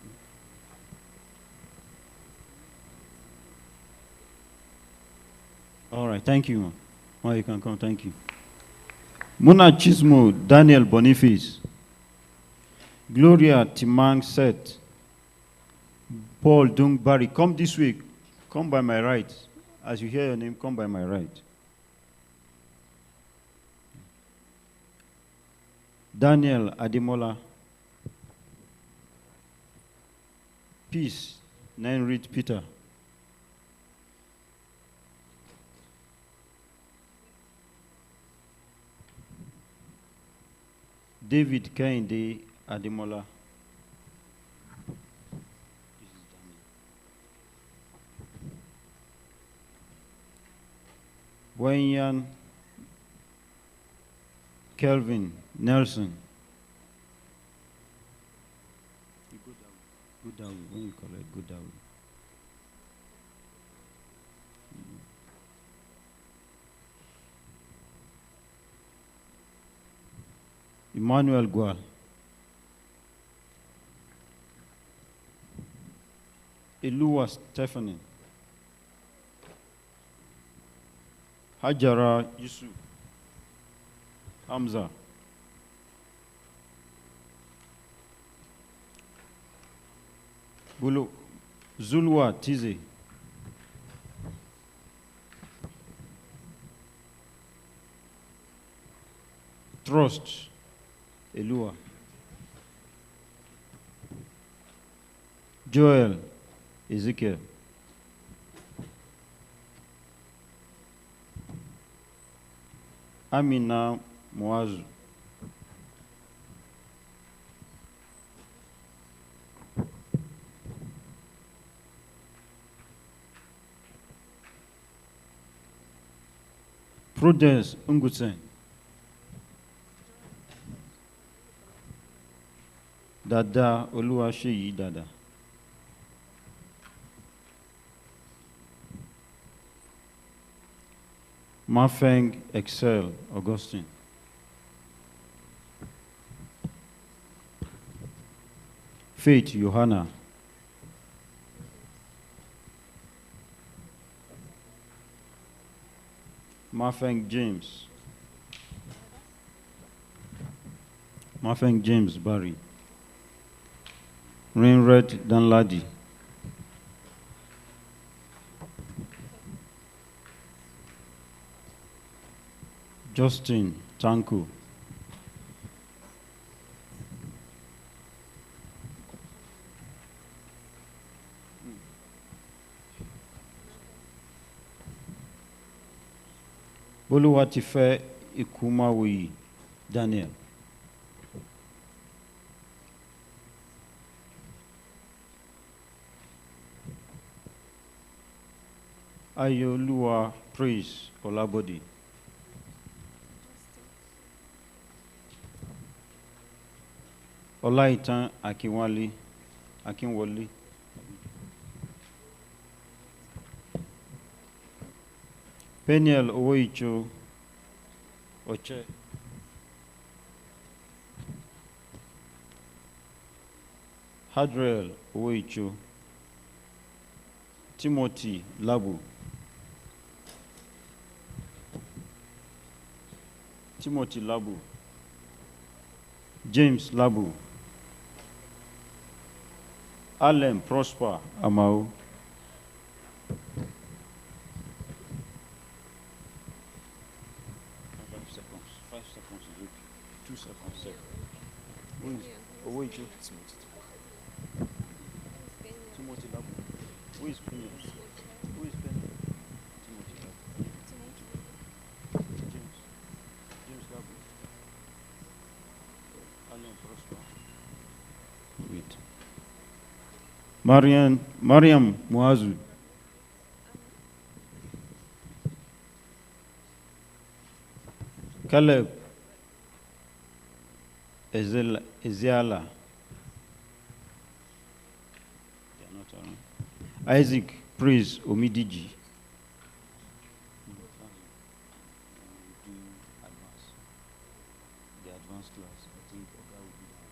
Speaker 1: All right, thank you. Oh, you can come, thank you. Muna Chismo, Daniel Boniface, Gloria Timang Set, Paul Dung Barry. Come this week. Come by my right. As you hear your name, come by my right. Daniel Ademola. Peace, Nenrit Peter. David Kehinde Ademola. Wayan Kelvin Nelson. Good down. When you call it good down. Emmanuel Gual. Eluwa Stephanie. Hajara Yusuf. Hamza. Bulu Zulwa Tize. Trust Elua. Joel Ezekiel. Amina Muazu. Prudence Ungutsen. Dada Oluwaseyi Dada. Mafeng Excel Augustine. Faith Johanna. Mafeng James. Mafeng James Barry. Rainred Danladi. Justin Tanku. Boluwatife Ikumawi Daniel. Ayoluwa Praise Olabodi. Olaitan Akinwole. Peniel Owoicho Oche. Hadriel Owoicho. Timothy Labu. Timothy Labu. James Labu. Allen Prosper Amau. Five seconds, 2 seconds. Who is Owoicho? Timothy Labu. Who is Penny? Who is Penny? Timothy Labu. James Labu. Allen Prosper. Wait. Mariam Muazu. Caleb Ezeala. Isaac Praise Omidiji. The advanced class, I think Oga will be there.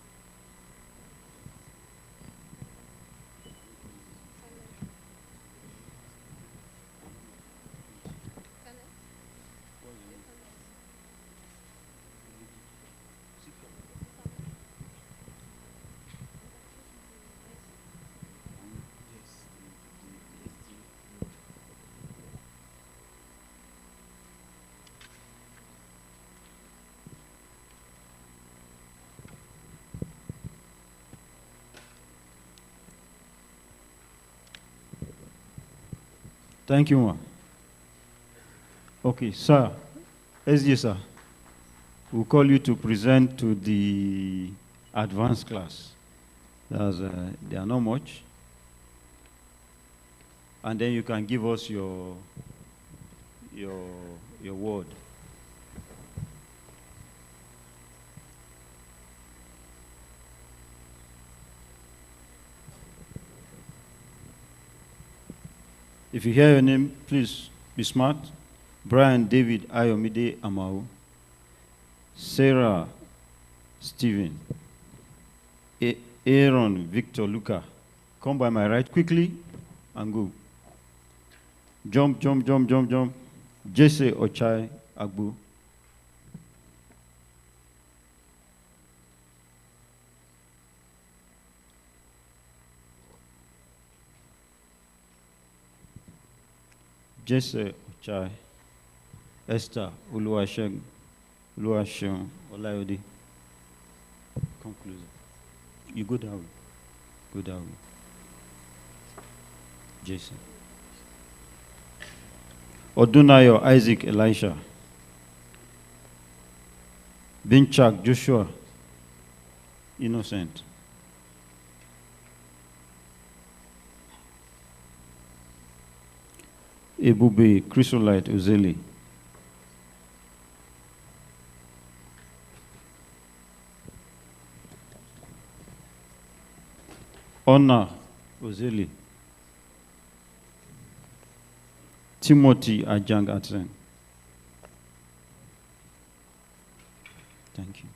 Speaker 1: Thank you, ma. Okay, sir. SJ, sir. We'll call you to present to the advanced class. They are not much. And then you can give us your word. If you hear your name, please be smart. Brian David Ayomide Amau. Sarah Stephen. Aaron Victor Luca. Come by my right quickly and go. Jump, jump, jump, jump, jump. Jesse Ochai Agbu. Jesse Ochai. Esther Uluasheng. Uluasheng Olayode. Come closer. You go that way. Go that way. Jason. Odunayo Isaac Elisha. Binchak Joshua Innocent. Ebube Chrysolite Ozeli. Honor Ozeli. Timothy Ajang Atsen. Thank you.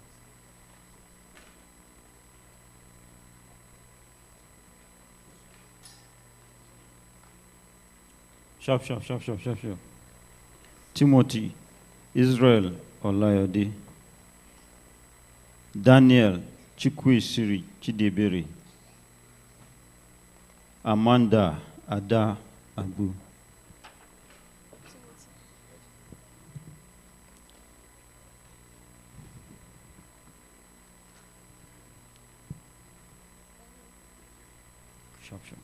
Speaker 1: Sharp, sharp, sharp, sharp, sharp, sharp. Timothy Israel Olayode. Daniel Chikwe Siri Chidebere. Amanda Ada Abu. Sharp, sharp.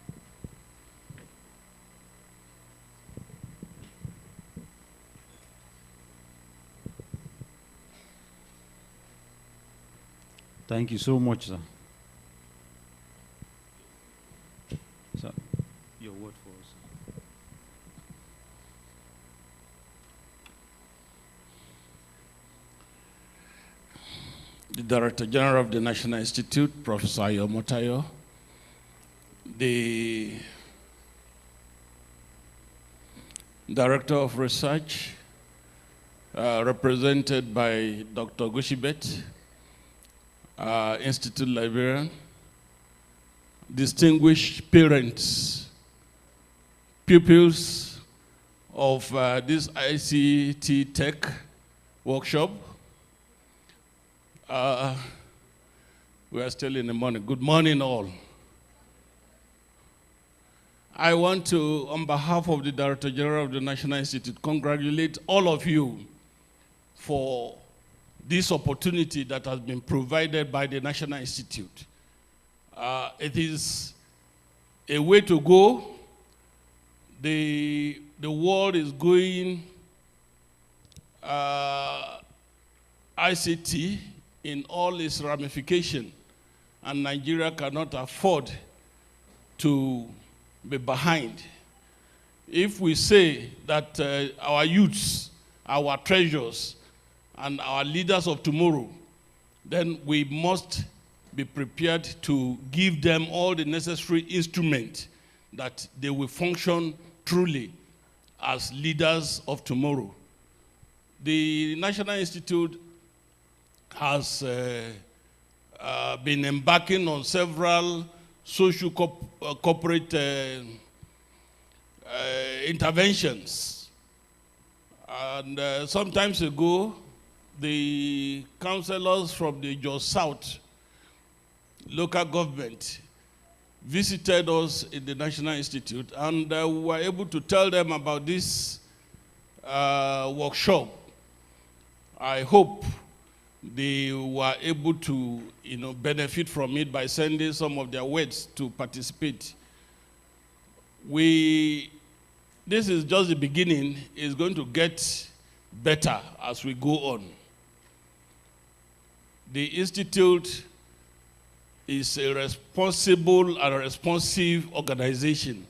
Speaker 1: Thank you so much, sir. Sir, your word for us.
Speaker 21: The Director General of the National Institute, Professor Ayo Motayo, the Director of Research, represented by Dr. Gushibet, Institute Librarian, distinguished parents, pupils of this ICT Tech workshop. We are still in the morning. Good morning, all. I want to, on behalf of the Director General of the National Institute, congratulate all of you for this opportunity that has been provided by the National Institute. It is a way to go. The world is going ICT in all its ramifications, and Nigeria cannot afford to be behind. If we say that our youths, our treasures, and our leaders of tomorrow, then we must be prepared to give them all the necessary instruments that they will function truly as leaders of tomorrow. The National Institute has been embarking on several social corporate interventions. And some time ago, the councillors from the Jos South local government visited us in the National Institute, and we were able to tell them about this workshop. I hope they were able to benefit from it by sending some of their words to participate. We this is just the beginning. It's going to get better as we go on. The Institute is a responsible and a responsive organization,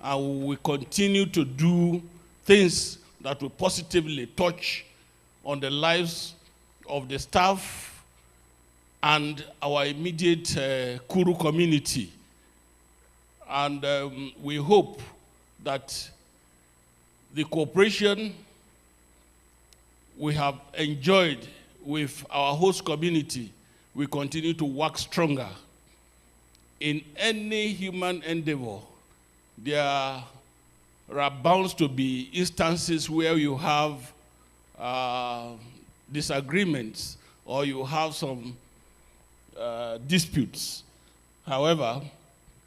Speaker 21: and we will continue to do things that will positively touch on the lives of the staff and our immediate Kuru community. And we hope that the cooperation we have enjoyed with our host community will continue to work stronger. In any human endeavor, there are bound to be instances where you have disagreements or you have some disputes. However,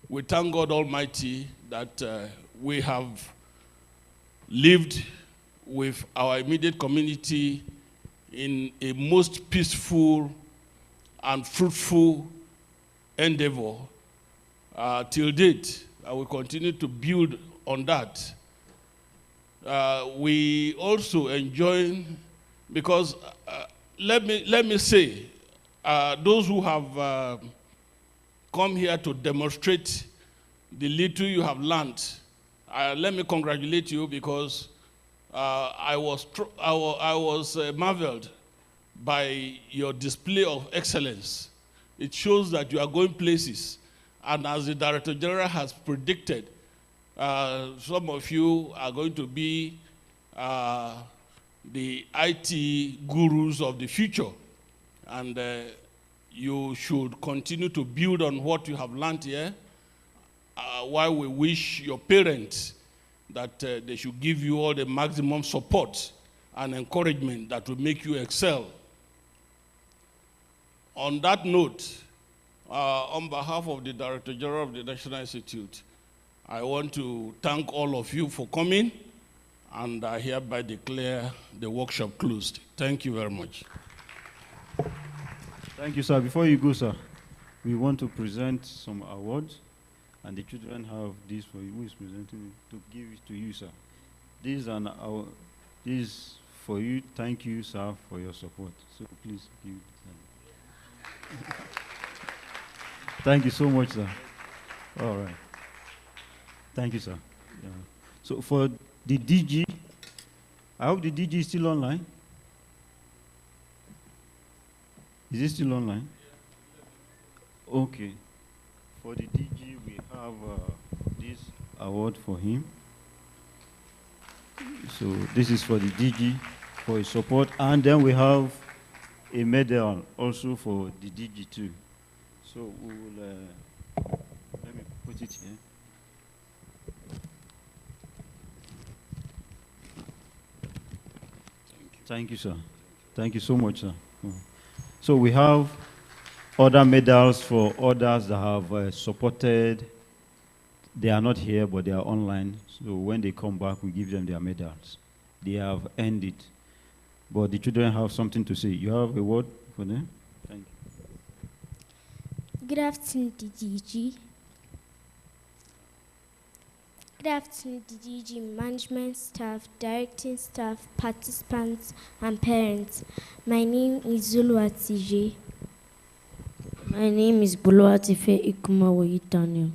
Speaker 21: we thank God Almighty that we have lived with our immediate community in a most peaceful and fruitful endeavor till date. I will continue to build on that. We also enjoy, because let me say, those who have come here to demonstrate the little you have learned, let me congratulate you, because I was marveled by your display of excellence. It shows that you are going places. And as the Director General has predicted, some of you are going to be the IT gurus of the future. And you should continue to build on what you have learned here, while we wish your parents that they should give you all the maximum support and encouragement that will make you excel. On that note, on behalf of the Director General of the National Institute, I want to thank all of you for coming, and I hereby declare the workshop closed. Thank you very much.
Speaker 1: Thank you, sir. Before you go, sir, we want to present some awards, and the children have this for you. Who is presenting it? To give it to you, sir. This is an award. This is for you. Thank you, sir, for your support. So please give it. Thank you so much, sir. All right. Thank you, sir. Yeah. So for the DG, I hope the DG is still online. Is it still online? Okay. For the DG, we have this award for him. So this is for the DG for his support, and then we have a medal also for the DG too. So we will, let me put it here. Thank you, sir. Thank you so much, sir. So we have other medals for others that have supported. They are not here, but they are online. So when they come back, we give them their medals. They have earned it. But the children have something to say. You have a word for them? Thank you.
Speaker 11: Good afternoon, DDG. Good afternoon, DDG, management staff, directing staff, participants, and parents. My name is Zuluatije.
Speaker 2: My name is Buluatife Ikumawoyi Daniel.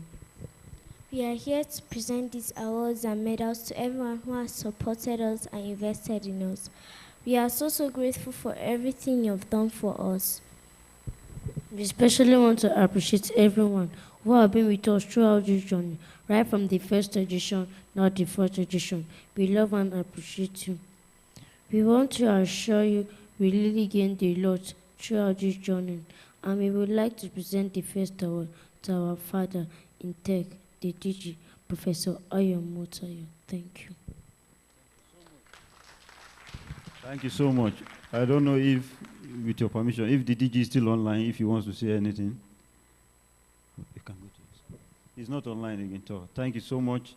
Speaker 11: We are here to present these awards and medals to everyone who has supported us and invested in us. We are so grateful for everything you've done for us.
Speaker 2: We especially want to appreciate everyone who have been with us throughout this journey, right from the first edition, now the fourth edition. We love and appreciate you. We want to assure you we really gained a lot throughout this journey, and we would like to present the first award to our father in tech, the DG, Professor Ayo Motayo. Thank you.
Speaker 1: Thank you so much. I don't know if, with your permission, if the DG is still online, if he wants to say anything. You can go to it. He's not online again. So thank you so much.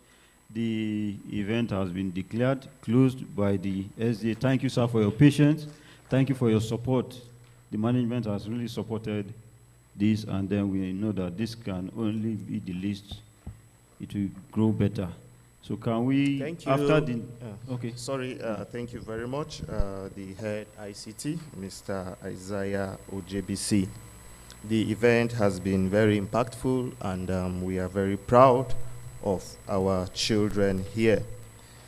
Speaker 1: The event has been declared closed by the SDA. Thank you, sir, for your patience. Thank you for your support. The management has really supported this, and then we know that this can only be the least. It will grow better. So can we,
Speaker 3: Thank you.
Speaker 1: after the,
Speaker 3: okay. Sorry, thank you very much. The head ICT, Mr. Isaiah OJBC. The event has been very impactful, and we are very proud of our children here.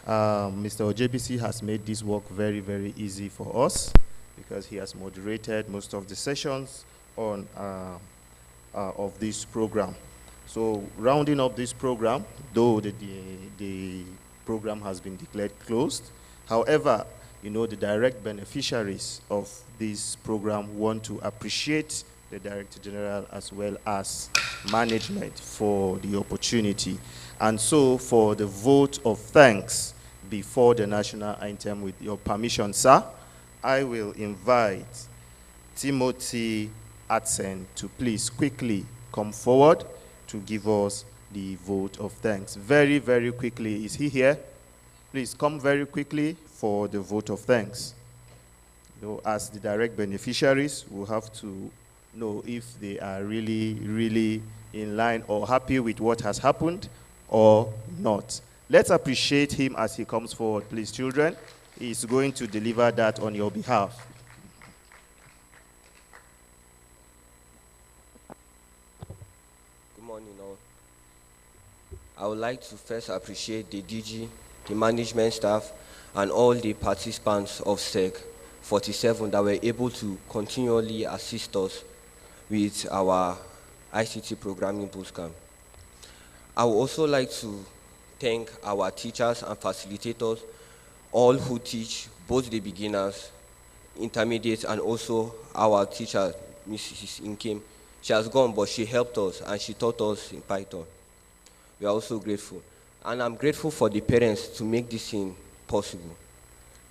Speaker 3: Mr. OJBC has made this work very, very easy for us because he has moderated most of the sessions on of this program. So rounding up this program, though the program has been declared closed, however, you know, the direct beneficiaries of this program want to appreciate the Director General as well as management for the opportunity. And so for the vote of thanks before the national anthem, with your permission, sir, I will invite Timothy Atsen to please quickly come forward to give us the vote of thanks. Very, very quickly. Is he here? Please come very quickly for the vote of thanks. You know, as the direct beneficiaries, we'll have to know if they are really, really in line or happy with what has happened or not. Let's appreciate him as he comes forward, please, children. He's going to deliver that on your behalf.
Speaker 4: Good morning, all. I would like to first appreciate the DG, the management staff, and all the participants of SEC 47 that were able to continually assist us with our ICT programming bootcamp. I would also like to thank our teachers and facilitators, all who teach, both the beginners, intermediate, and also our teacher, Mrs. Inkem. She has gone, but she helped us and she taught us in Python. We are also grateful. And I'm grateful for the parents to make this thing possible.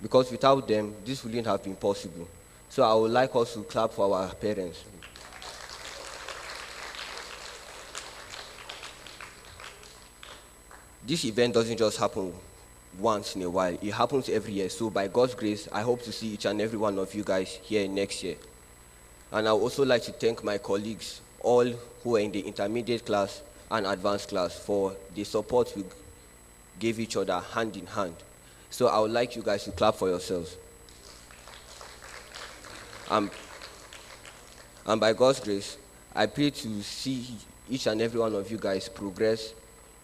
Speaker 4: Because without them, this wouldn't have been possible. So I would like us to clap for our parents. This event doesn't just happen once in a while. It happens every year. So by God's grace, I hope to see each and every one of you guys here next year. And I would also like to thank my colleagues, all who are in the intermediate class and advanced class, for the support we gave each other hand in hand. So I would like you guys to clap for yourselves. And by God's grace, I pray to see each and every one of you guys progress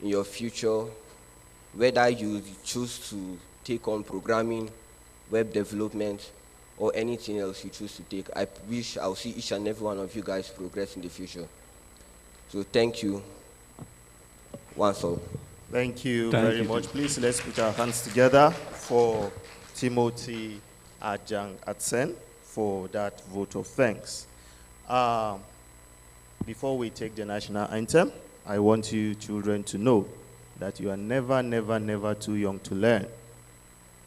Speaker 4: in your future, whether you choose to take on programming, web development, or anything else you choose to take. I wish I'll see each and every one of you guys progress in the future. So thank you once all.
Speaker 3: Thank you very much. Please, let's put our hands together for Timothy Ajang Atsen for that vote of thanks. Before we take the national anthem, I want you children to know that you are never, never, never too young to learn.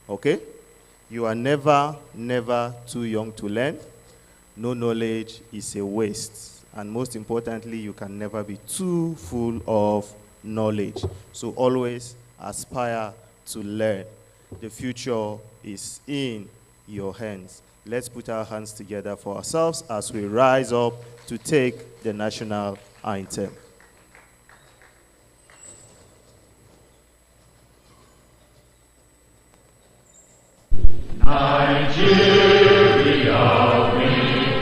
Speaker 3: Okay? You are never, never too young to learn. No knowledge is a waste. And most importantly, you can never be too full of knowledge. So always aspire to learn. The future is in your hands. Let's put our hands together for ourselves as we rise up to take the national anthem.
Speaker 22: Nigeria, we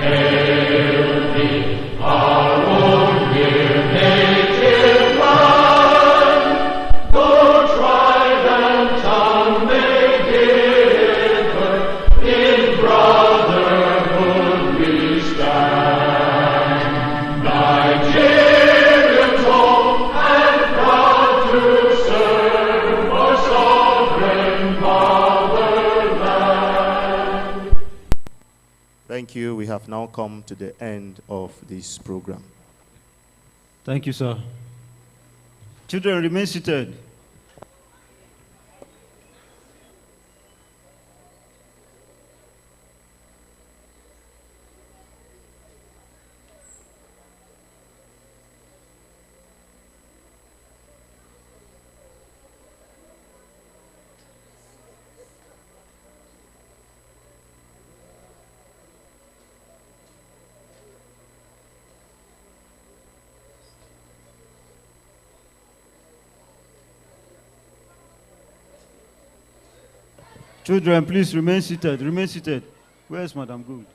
Speaker 22: hail thee, our own dear native land. Though tribe and tongue may differ, in brotherhood we stand. Nigerians home and proud to serve our sovereign fatherland.
Speaker 3: Thank you. We have now come to the end of this program.
Speaker 1: Thank you, sir. Children, remain seated. Children, please remain seated. Remain seated. Where's Madam Good?